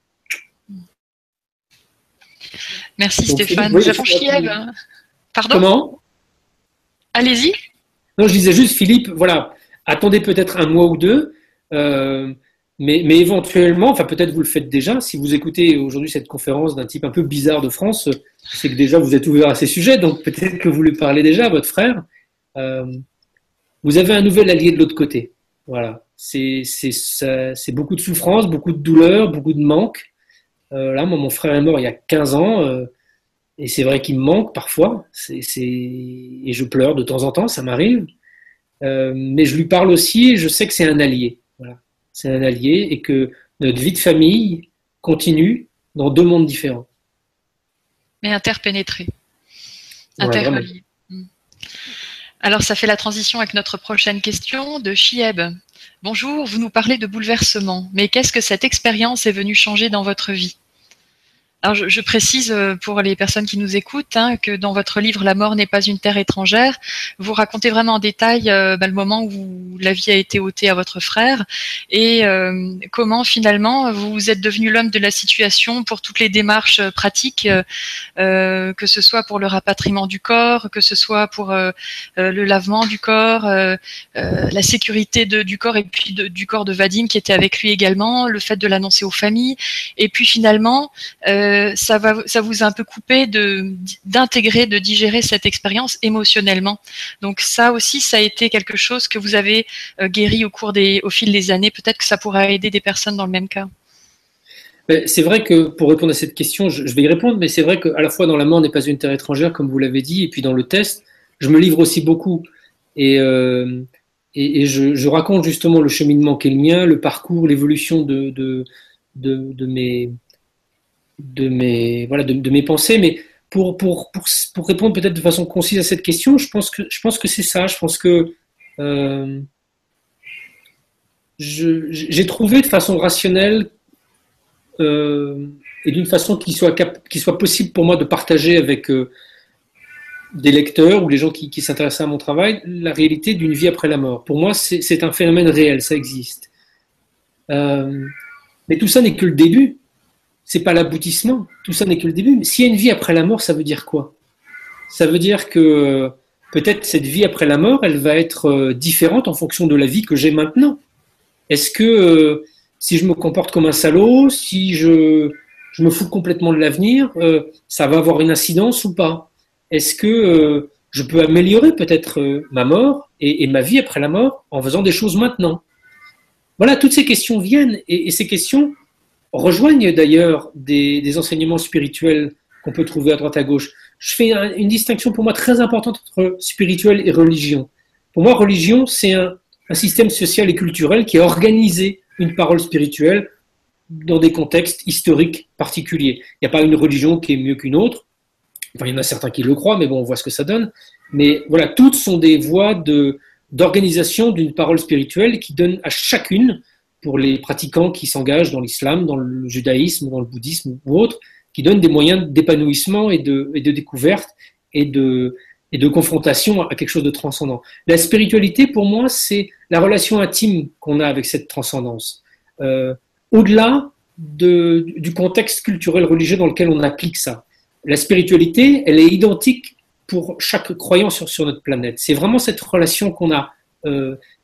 Merci Stéphane. Nous avons Chiel. Pardon? Comment? Allez-y. Non, je disais juste, Philippe, voilà, attendez peut-être un mois ou deux, mais éventuellement, enfin peut-être vous le faites déjà, si vous écoutez aujourd'hui cette conférence d'un type un peu bizarre de France, c'est que déjà vous êtes ouvert à ces sujets, donc peut-être que vous lui parlez déjà à votre frère. Euh, vous avez un nouvel allié de l'autre côté. Voilà. C'est beaucoup de souffrance, beaucoup de douleur, beaucoup de manque. Là, moi, mon frère est mort il y a 15 ans, et c'est vrai qu'il me manque parfois, et je pleure de temps en temps, ça m'arrive. Mais je lui parle aussi et je sais que c'est un allié. Voilà. C'est un allié et que notre vie de famille continue dans deux mondes différents. Mais interpénétrés, Ouais, vraiment. interreliés. Alors, ça fait la transition avec notre prochaine question de Chieb. Bonjour, vous nous parlez de bouleversement, mais qu'est-ce que cette expérience est venue changer dans votre vie? Alors, je précise pour les personnes qui nous écoutent que dans votre livre La mort n'est pas une terre étrangère, vous racontez vraiment en détail le moment où la vie a été ôtée à votre frère et comment finalement vous êtes devenu l'homme de la situation pour toutes les démarches pratiques, que ce soit pour le rapatriement du corps, que ce soit pour le lavement du corps, la sécurité du corps et puis du corps de Vadim qui était avec lui également, le fait de l'annoncer aux familles et puis finalement ça vous a un peu coupé d'intégrer, de digérer cette expérience émotionnellement. Donc ça aussi, ça a été quelque chose que vous avez guéri au fil des années. Peut-être que ça pourra aider des personnes dans le même cas. C'est vrai que pour répondre à cette question, je vais y répondre, mais c'est vrai qu'à la fois dans La mort n'est pas une terre étrangère, comme vous l'avez dit, et puis dans le test, je me livre aussi beaucoup. Et, je raconte justement le cheminement qui est le mien, le parcours, l'évolution de mes pensées. Mais pour répondre peut-être de façon concise à cette question, je pense que c'est ça. Je pense que euh, j'ai trouvé de façon rationnelle et d'une façon qui soit possible pour moi de partager avec des lecteurs ou les gens qui s'intéressent à mon travail la réalité d'une vie après la mort. Pour moi, c'est un phénomène réel, ça existe. Mais tout ça n'est que le début. C'est pas l'aboutissement. Tout ça n'est que le début. Mais s'il y a une vie après la mort, ça veut dire quoi? Ça veut dire que peut-être cette vie après la mort, elle va être différente en fonction de la vie que j'ai maintenant. Est-ce que si je me comporte comme un salaud, si je me fous complètement de l'avenir, ça va avoir une incidence ou pas? Est-ce que je peux améliorer peut-être ma mort et ma vie après la mort en faisant des choses maintenant? Voilà, toutes ces questions viennent et ces questions rejoignent d'ailleurs des enseignements spirituels qu'on peut trouver à droite à gauche. Je fais une distinction pour moi très importante entre spirituel et religion. Pour moi, religion, c'est un système social et culturel qui a organisé une parole spirituelle dans des contextes historiques particuliers. Il n'y a pas une religion qui est mieux qu'une autre. Enfin, il y en a certains qui le croient, mais bon, on voit ce que ça donne. Mais voilà, toutes sont des voies d'organisation d'une parole spirituelle qui donne à chacune, pour les pratiquants qui s'engagent dans l'islam, dans le judaïsme, dans le bouddhisme ou autre, qui donnent des moyens d'épanouissement et de découverte et de confrontation à quelque chose de transcendant. La spiritualité, pour moi, c'est la relation intime qu'on a avec cette transcendance. Au-delà du contexte culturel religieux dans lequel on applique ça. La spiritualité, elle est identique pour chaque croyant sur notre planète. C'est vraiment cette relation qu'on a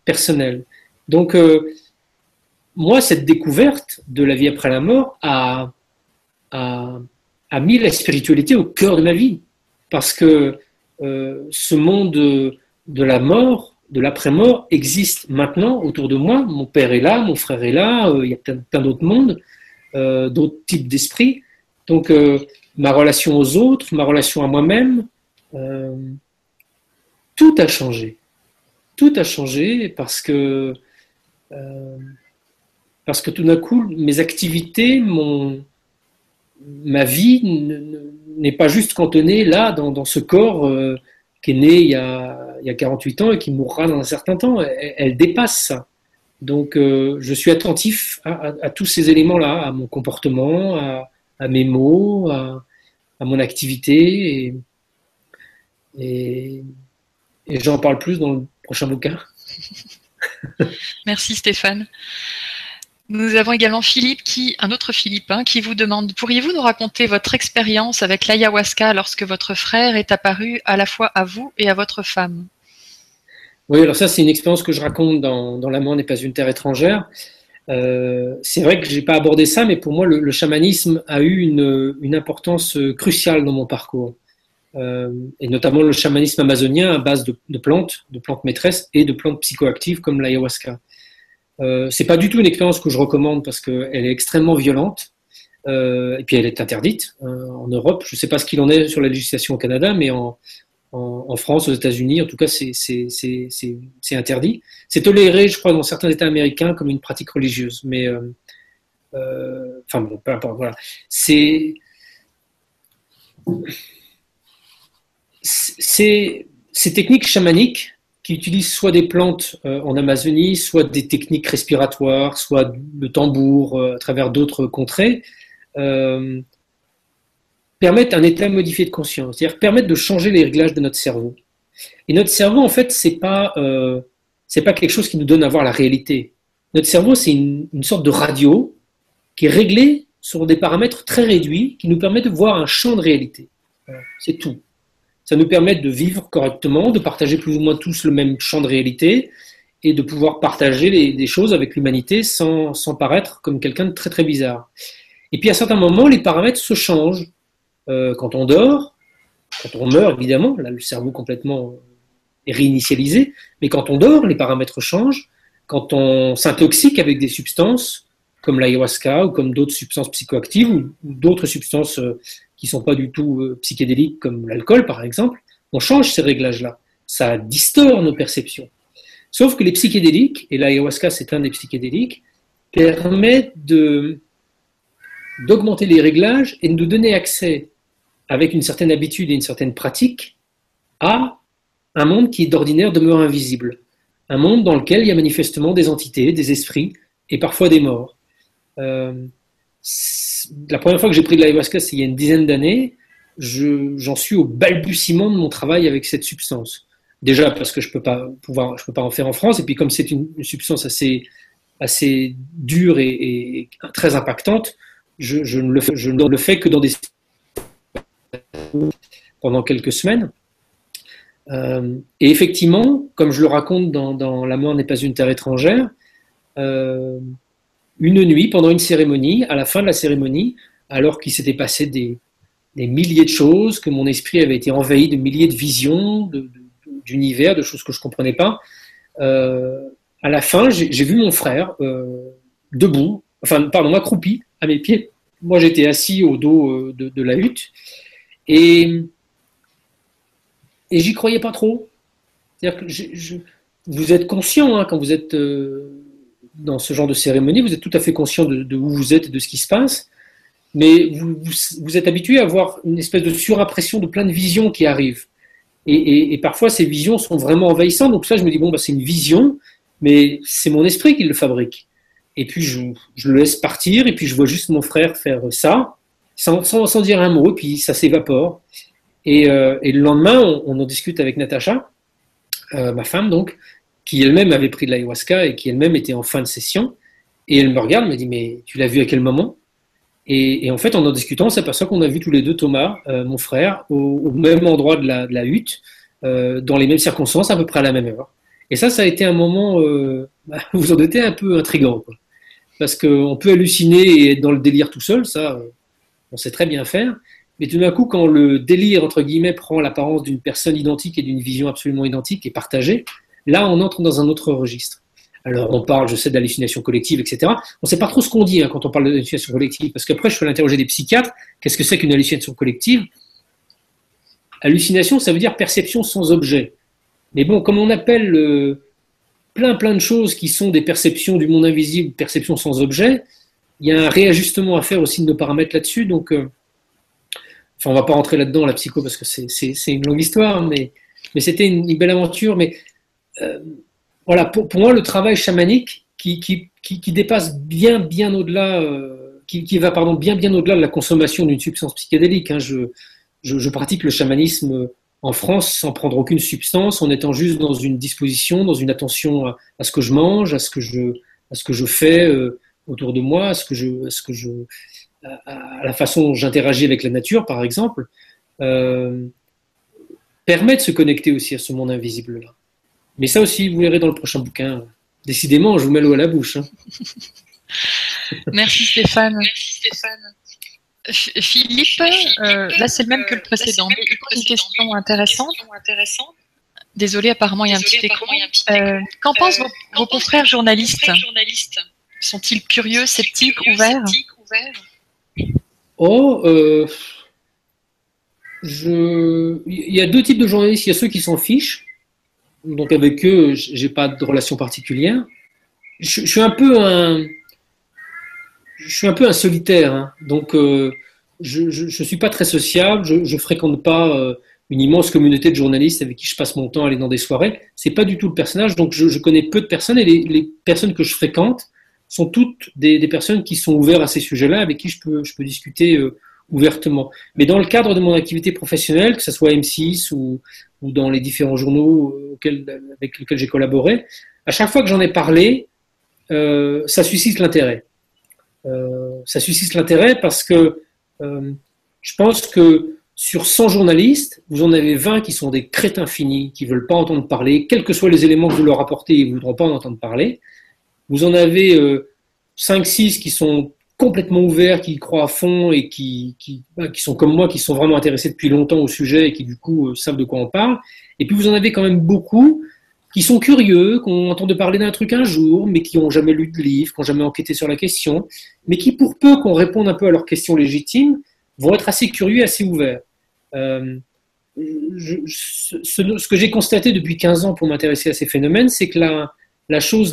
personnelle. Donc, moi, cette découverte de la vie après la mort a mis la spiritualité au cœur de ma vie. Parce que ce monde de la mort, de l'après-mort, existe maintenant autour de moi. Mon père est là, mon frère est là, il y a plein d'autres mondes, d'autres types d'esprits. Donc, ma relation aux autres, ma relation à moi-même, tout a changé. Tout a changé parce que tout d'un coup, mes activités, ma vie n'est pas juste cantonnée là, dans ce corps qui est né il y a 48 ans et qui mourra dans un certain temps. Elle dépasse ça. Donc, je suis attentif à tous ces éléments-là, à mon comportement, à mes mots, à mon activité. Et j'en parle plus dans le prochain bouquin. Merci Stéphane. Nous avons également un autre Philippe, qui vous demande: pourriez-vous nous raconter votre expérience avec l'ayahuasca lorsque votre frère est apparu à la fois à vous et à votre femme? Oui, alors ça, c'est une expérience que je raconte dans La mort n'est pas une terre étrangère. C'est vrai que j'ai pas abordé ça, mais pour moi, le chamanisme a eu une importance cruciale dans mon parcours. Et notamment le chamanisme amazonien à base de plantes maîtresses et de plantes psychoactives comme l'ayahuasca. C'est pas du tout une expérience que je recommande parce qu'elle est extrêmement violente. Et puis elle est interdite en Europe. Je ne sais pas ce qu'il en est sur la législation au Canada, mais en France, aux États-Unis, en tout cas, c'est interdit. C'est toléré, je crois, dans certains États américains comme une pratique religieuse. Mais enfin bon, peu importe. Voilà. Ces techniques chamaniques qui utilisent soit des plantes en Amazonie, soit des techniques respiratoires, soit le tambour à travers d'autres contrées, euh, permettent un état modifié de conscience, c'est-à-dire permettent de changer les réglages de notre cerveau. Et notre cerveau, en fait, c'est pas quelque chose qui nous donne à voir la réalité. Notre cerveau, c'est une sorte de radio qui est réglée sur des paramètres très réduits qui nous permettent de voir un champ de réalité. Voilà, c'est tout. Ça nous permet de vivre correctement, de partager plus ou moins tous le même champ de réalité et de pouvoir partager des choses avec l'humanité sans paraître comme quelqu'un de très très bizarre. Et puis à certains moments, les paramètres se changent. Quand on dort, quand on meurt évidemment, là le cerveau complètement est réinitialisé, mais quand on dort, les paramètres changent. Quand on s'intoxique avec des substances comme l'ayahuasca ou comme d'autres substances psychoactives ou d'autres substances qui ne sont pas du tout psychédéliques comme l'alcool par exemple, on change ces réglages-là. Ça distord nos perceptions. Sauf que les psychédéliques, et l'ayahuasca c'est un des psychédéliques, permettent d'augmenter les réglages et de nous donner accès avec une certaine habitude et une certaine pratique à un monde qui d'ordinaire demeure invisible. Un monde dans lequel il y a manifestement des entités, des esprits et parfois des morts. La première fois que j'ai pris de l'ayahuasca, c'est il y a une dizaine d'années. J'en suis au balbutiement de mon travail avec cette substance. Déjà parce que je peux pas en faire en France, et puis comme c'est une substance assez dure et très impactante, je ne le fais que dans des pendant quelques semaines. Et effectivement, comme je le raconte dans La mort n'est pas une terre étrangère, une nuit, pendant une cérémonie, à la fin de la cérémonie, alors qu'il s'était passé des milliers de choses, que mon esprit avait été envahi de milliers de visions, d'univers, de choses que je ne comprenais pas, à la fin, j'ai vu mon frère debout, accroupi à mes pieds. Moi, j'étais assis au dos de la hutte, et j'y croyais pas trop. C'est-à-dire que vous êtes conscient, hein, quand vous êtes dans ce genre de cérémonie, vous êtes tout à fait conscient de où vous êtes et de ce qui se passe, mais vous êtes habitué à avoir une espèce de surimpression de plein de visions qui arrivent. Et parfois, ces visions sont vraiment envahissantes. Donc ça, je me dis, bon, bah, c'est une vision, mais c'est mon esprit qui le fabrique. Et puis, je le laisse partir, et puis je vois juste mon frère faire ça, sans dire un mot, et puis ça s'évapore. Et le lendemain, on en discute avec Natacha, ma femme donc, qui elle-même avait pris de l'ayahuasca et qui elle-même était en fin de session. Et elle me regarde, me dit, mais tu l'as vu à quel moment? Et en fait, en discutant, on s'aperçoit qu'on a vu tous les deux Thomas, mon frère, au même endroit de la hutte, dans les mêmes circonstances, à peu près à la même heure. Et ça a été un moment, vous en doutez, un peu intriguant, quoi. Parce qu'on peut halluciner et être dans le délire tout seul, ça, on sait très bien faire. Mais tout d'un coup, quand le délire, entre guillemets, prend l'apparence d'une personne identique et d'une vision absolument identique et partagée, là, on entre dans un autre registre. Alors, on parle, je sais, d'hallucination collective, etc. On ne sait pas trop ce qu'on dit quand on parle d'hallucination collective, parce qu'après, je peux l'interroger des psychiatres. Qu'est-ce que c'est qu'une hallucination collective? Hallucination, ça veut dire perception sans objet. Mais bon, comme on appelle plein de choses qui sont des perceptions du monde invisible, perceptions sans objet, il y a un réajustement à faire aussi de nos paramètres là-dessus. Donc, enfin, on ne va pas rentrer là-dedans, la psycho, parce que c'est une longue histoire, mais c'était une belle aventure. Mais voilà, pour moi, le travail chamanique qui dépasse bien au-delà, qui va bien au-delà de la consommation d'une substance psychédélique. Hein. Je pratique le chamanisme en France sans prendre aucune substance, en étant juste dans une disposition, dans une attention à ce que je mange, à ce que je fais autour de moi, à la façon dont j'interagis avec la nature, par exemple, permet de se connecter aussi à ce monde invisible-là. Mais ça aussi, vous verrez dans le prochain bouquin. Décidément, je vous mets l'eau à la bouche. Hein. Merci Stéphane. Philippe, là c'est le même que le précédent, mais il pose une question intéressante. Désolée, apparemment il y a un petit écho. Qu'en pensent vos confrères journalistes? Sont-ils curieux, sceptiques, ouverts? Oh, il y a deux types de journalistes. Il y a ceux qui s'en fichent. Donc avec eux, j'ai pas de relation particulière. Je suis un peu un solitaire, hein. Donc je suis pas très sociable. Je fréquente pas une immense communauté de journalistes avec qui je passe mon temps à aller dans des soirées. C'est pas du tout le personnage. Donc je connais peu de personnes et les personnes que je fréquente sont toutes des personnes qui sont ouvertes à ces sujets-là, avec qui je peux discuter ouvertement. Mais dans le cadre de mon activité professionnelle, que ce soit M6 ou dans les différents journaux avec lesquels j'ai collaboré, à chaque fois que j'en ai parlé, ça suscite l'intérêt. Ça suscite l'intérêt parce que je pense que sur 100 journalistes, vous en avez 20 qui sont des crétins finis, qui ne veulent pas entendre parler, quels que soient les éléments que vous leur apportez, ils ne voudront pas en entendre parler. Vous en avez 5-6 qui sont complètement ouverts, qui y croient à fond et qui sont comme moi, qui sont vraiment intéressés depuis longtemps au sujet et qui du coup savent de quoi on parle. Et puis vous en avez quand même beaucoup qui sont curieux, qui ont entendu parler d'un truc un jour, mais qui n'ont jamais lu de livre, qui n'ont jamais enquêté sur la question, mais qui, pour peu qu'on réponde un peu à leurs questions légitimes, vont être assez curieux et assez ouverts. Ce que j'ai constaté depuis 15 ans pour m'intéresser à ces phénomènes, c'est que la chose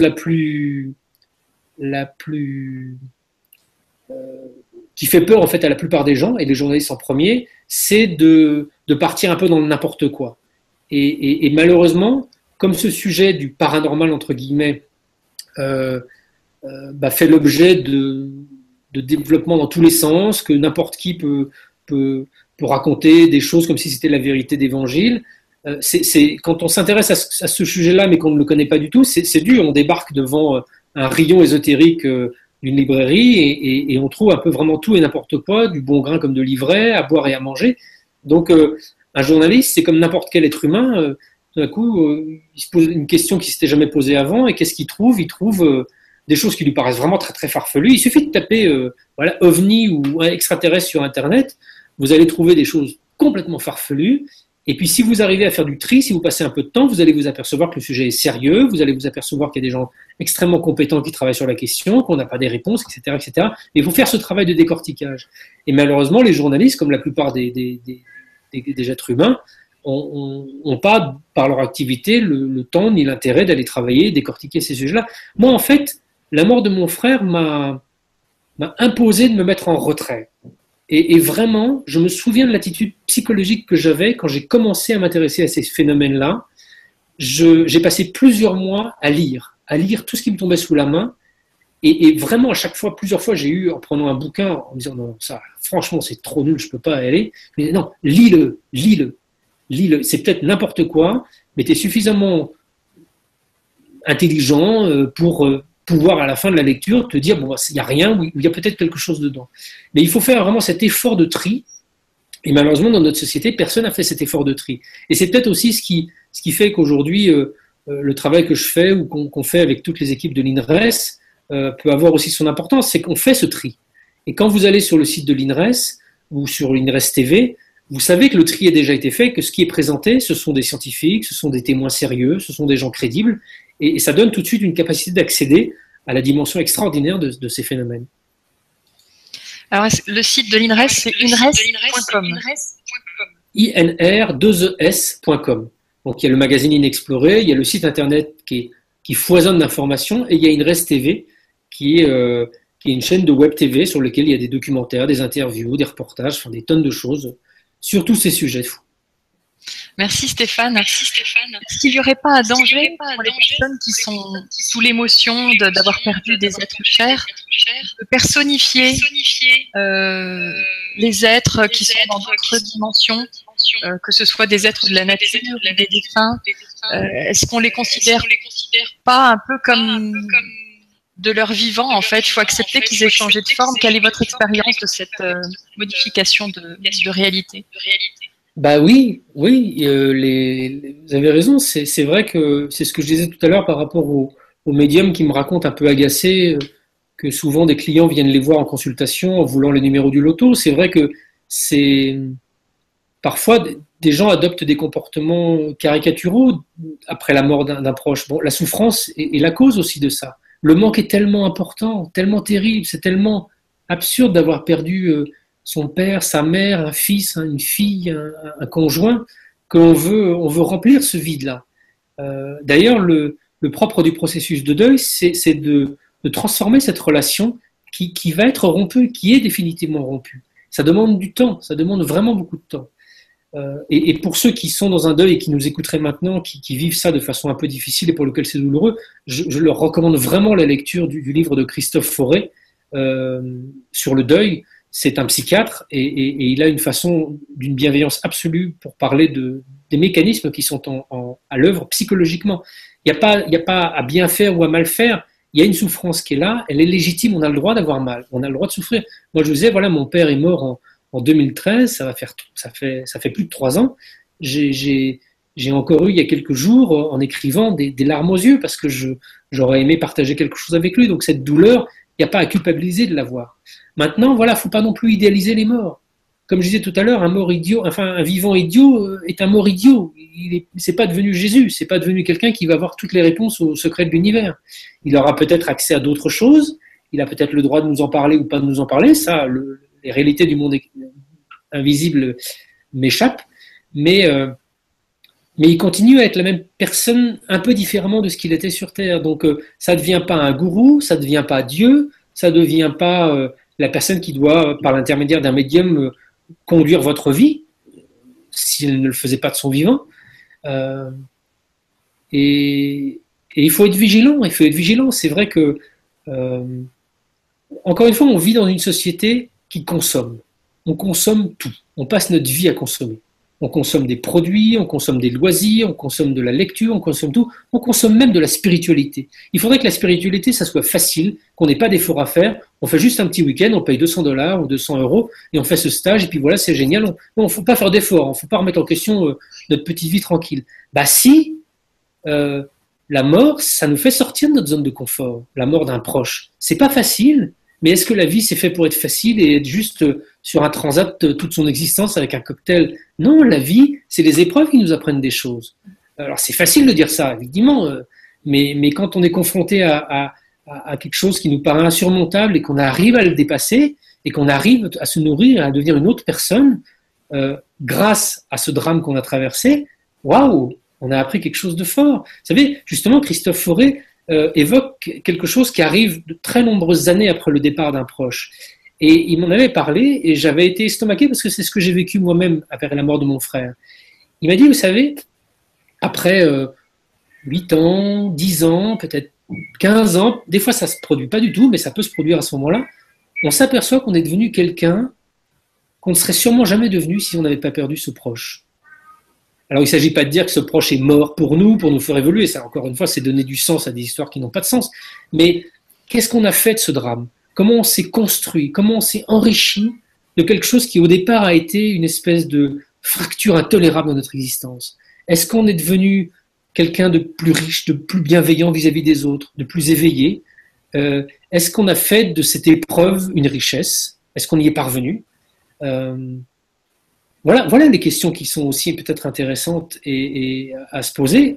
qui fait peur en fait à la plupart des gens, et les journalistes en premier, c'est de partir un peu dans le n'importe quoi. Et malheureusement, comme ce sujet du paranormal, entre guillemets, fait l'objet de développement dans tous les sens, que n'importe qui peut raconter des choses comme si c'était la vérité d'évangile, quand on s'intéresse à ce sujet-là, mais qu'on ne le connaît pas du tout, c'est dur. On débarque devant un rayon ésotérique d'une librairie et on trouve un peu vraiment tout et n'importe quoi, du bon grain comme de l'ivraie, à boire et à manger. Donc, un journaliste, c'est comme n'importe quel être humain. Tout d'un coup, il se pose une question qui ne s'était jamais posée avant, et qu'est-ce qu'il trouve? Il trouve des choses qui lui paraissent vraiment très très farfelues. Il suffit de taper ovni ou extraterrestre sur Internet, vous allez trouver des choses complètement farfelues. Et puis si vous arrivez à faire du tri, si vous passez un peu de temps, vous allez vous apercevoir que le sujet est sérieux, vous allez vous apercevoir qu'il y a des gens extrêmement compétents qui travaillent sur la question, qu'on n'a pas des réponses, etc., etc. Mais il faut faire ce travail de décortiquage. Et malheureusement, les journalistes, comme la plupart des êtres humains, n'ont pas, par leur activité, le temps ni l'intérêt d'aller travailler, décortiquer ces sujets-là. Moi, en fait, la mort de mon frère m'a imposé de me mettre en retrait. Et vraiment, je me souviens de l'attitude psychologique que j'avais quand j'ai commencé à m'intéresser à ces phénomènes-là. J'ai passé plusieurs mois à lire tout ce qui me tombait sous la main. Et vraiment, à chaque fois, plusieurs fois, j'ai eu, en prenant un bouquin, en me disant, non, ça, franchement, c'est trop nul, je ne peux pas y aller. Mais non, lis-le. C'est peut-être n'importe quoi, mais tu es suffisamment intelligent pour pouvoir, à la fin de la lecture, te dire, bon, il n'y a rien, ou il y a peut-être quelque chose dedans. Mais il faut faire vraiment cet effort de tri. Et malheureusement, dans notre société, personne n'a fait cet effort de tri. Et c'est peut-être aussi ce qui fait qu'aujourd'hui, le travail que je fais ou qu'on fait avec toutes les équipes de l'INRES peut avoir aussi son importance, c'est qu'on fait ce tri. Et quand vous allez sur le site de l'INRES ou sur l'INRES TV, vous savez que le tri a déjà été fait, que ce qui est présenté, ce sont des scientifiques, ce sont des témoins sérieux, ce sont des gens crédibles, et ça donne tout de suite une capacité d'accéder à la dimension extraordinaire de ces phénomènes. Alors, le site de l'INRES, c'est inres.com. INR2ES.com. Donc, il y a le magazine Inexploré, il y a le site internet qui foisonne d'informations, et il y a INRES TV, qui est une chaîne de web TV sur laquelle il y a des documentaires, des interviews, des reportages, enfin, des tonnes de choses sur tous ces sujets fous. Merci Stéphane. Est-ce qu'il n'y aurait pas un danger pour les personnes qui sont sous l'émotion d'avoir perdu des êtres chers, de personnifier les êtres qui sont dans d'autres dimensions, que ce soit des êtres de la nature ou des défunts? Est-ce qu'on les considère pas un peu comme de leur vivant, en fait? Il faut accepter qu'ils aient changé de forme. Quelle est votre expérience de cette modification de réalité? Bah oui, oui, vous avez raison. C'est vrai que c'est ce que je disais tout à l'heure par rapport aux médiums qui me racontent un peu agacés que souvent des clients viennent les voir en consultation en voulant les numéros du loto. C'est vrai que c'est parfois des gens adoptent des comportements caricaturaux après la mort d'un proche. Bon, la souffrance est la cause aussi de ça. Le manque est tellement important, tellement terrible, c'est tellement absurde d'avoir perdu son père, sa mère, un fils, une fille, un conjoint, on veut remplir ce vide-là. D'ailleurs, le propre du processus de deuil, c'est de transformer cette relation qui va être rompue, qui est définitivement rompue. Ça demande du temps, ça demande vraiment beaucoup de temps. Et pour ceux qui sont dans un deuil et qui nous écouteraient maintenant, qui vivent ça de façon un peu difficile et pour lesquels c'est douloureux, je leur recommande vraiment la lecture du livre de Christophe Fauré sur le deuil. C'est un psychiatre et il a une façon d'une bienveillance absolue pour parler des mécanismes qui sont à l'œuvre psychologiquement. Il n'y a pas à bien faire ou à mal faire. Il y a une souffrance qui est là, elle est légitime, on a le droit d'avoir mal, on a le droit de souffrir. Moi, je vous disais, voilà, mon père est mort en 2013, ça fait plus de 3 ans. J'ai encore eu il y a quelques jours en écrivant des larmes aux yeux parce que j'aurais aimé partager quelque chose avec lui. Donc cette douleur, il n'y a pas à culpabiliser de l'avoir. Maintenant, voilà, faut pas non plus idéaliser les morts. Comme je disais tout à l'heure, un vivant idiot est un mort idiot. C'est pas devenu Jésus, c'est pas devenu quelqu'un qui va avoir toutes les réponses aux secrets de l'univers. Il aura peut-être accès à d'autres choses. Il a peut-être le droit de nous en parler ou pas de nous en parler. Ça, les réalités du monde invisible m'échappent, mais il continue à être la même personne un peu différemment de ce qu'il était sur Terre. Donc ça ne devient pas un gourou, ça ne devient pas Dieu, ça ne devient pas la personne qui doit, par l'intermédiaire d'un médium, conduire votre vie, s'il ne le faisait pas de son vivant. Euh, et il faut être vigilant, il faut être vigilant. C'est vrai que, euh, encore une fois, on vit dans une société qui consomme. On consomme tout. On passe notre vie à consommer. On consomme des produits, on consomme des loisirs, on consomme de la lecture, on consomme tout. On consomme même de la spiritualité. Il faudrait que la spiritualité, ça soit facile, qu'on n'ait pas d'efforts à faire. On fait juste un petit week-end, on paye 200 $ ou 200 € et on fait ce stage et puis voilà, c'est génial. Non, il ne faut pas faire d'efforts, il ne faut pas remettre en question notre petite vie tranquille. Bah si, euh, la mort, ça nous fait sortir de notre zone de confort. La mort d'un proche, c'est pas facile. Mais est-ce que la vie c'est fait pour être facile et être juste sur un transat toute son existence avec un cocktail? Non, la vie, c'est les épreuves qui nous apprennent des choses. Alors c'est facile de dire ça, évidemment, mais quand on est confronté à quelque chose qui nous paraît insurmontable et qu'on arrive à le dépasser et qu'on arrive à se nourrir, à devenir une autre personne, grâce à ce drame qu'on a traversé, waouh, on a appris quelque chose de fort. Vous savez, justement, Christophe Fauré évoque quelque chose qui arrive de très nombreuses années après le départ d'un proche. Et il m'en avait parlé et j'avais été estomaqué parce que c'est ce que j'ai vécu moi-même après la mort de mon frère. Il m'a dit, vous savez, après 8 ans, 10 ans, peut-être 15 ans, des fois ça ne se produit pas du tout, mais ça peut se produire à ce moment-là, on s'aperçoit qu'on est devenu quelqu'un qu'on ne serait sûrement jamais devenu si on n'avait pas perdu ce proche. Alors il ne s'agit pas de dire que ce proche est mort pour nous faire évoluer. Ça, encore une fois, c'est donner du sens à des histoires qui n'ont pas de sens. Mais qu'est-ce qu'on a fait de ce drame? Comment on s'est construit? Comment on s'est enrichi de quelque chose qui au départ a été une espèce de fracture intolérable dans notre existence? Est-ce qu'on est devenu quelqu'un de plus riche, de plus bienveillant vis-à-vis des autres, de plus éveillé? Est-ce qu'on a fait de cette épreuve une richesse? Est-ce qu'on y est parvenu? Voilà des questions qui sont aussi peut-être intéressantes et à se poser.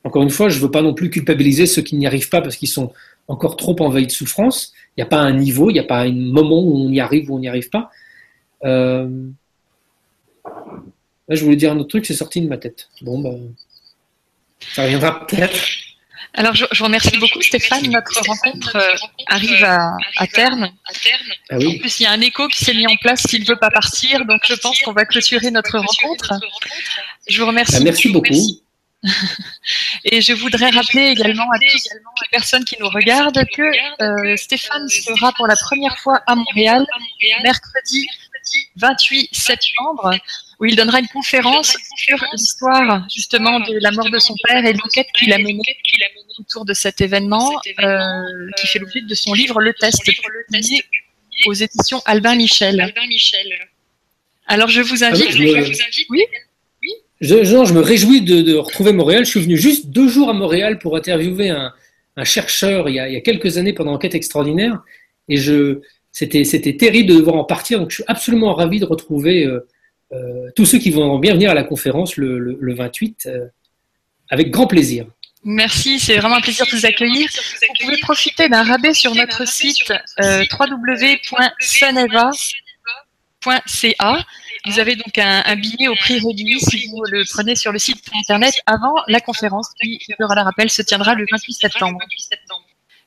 Encore une fois, je ne veux pas non plus culpabiliser ceux qui n'y arrivent pas parce qu'ils sont encore trop envahis de souffrance. Il n'y a pas un niveau, il n'y a pas un moment où on y arrive ou on n'y arrive pas. Là, je voulais dire un autre truc, c'est sorti de ma tête. Bon, ben, ça reviendra peut-être. Alors, je vous remercie beaucoup, Stéphane. Notre rencontre arrive à terme. Ah oui. En plus, il y a un écho qui s'est mis en place s'il ne veut pas partir. Donc, je pense qu'on va clôturer notre rencontre. Je vous remercie. Merci beaucoup. Et je voudrais rappeler également à toutes les personnes qui nous regardent que Stéphane sera pour la première fois à Montréal mercredi 28 septembre, où il donnera une conférence sur l'histoire justement de la mort de son père et l'enquête qu'il a menée autour de cet événement, qui fait l'objet de son livre Le Test, publié aux éditions Albin Michel. Alors je vous Ah oui, invite. Oui. non, je me réjouis de retrouver Montréal. Je suis venu juste 2 jours à Montréal pour interviewer un chercheur il y a quelques années pendant Enquête extraordinaire. Et c'était terrible de devoir en partir. Donc je suis absolument ravi de retrouver tous ceux qui vont bien venir à la conférence le 28 avec grand plaisir. Merci, c'est vraiment un plaisir de vous accueillir. Vous pouvez profiter d'un rabais sur notre site www.suneva.ca. Vous avez donc un billet au prix réduit si vous le prenez sur le site internet avant la conférence qui, je le rappelle, se tiendra le 28 septembre.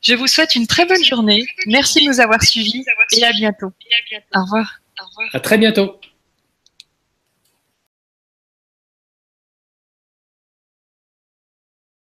Je vous souhaite une très bonne journée. Merci de nous avoir suivis et à bientôt. Au revoir. À très bientôt.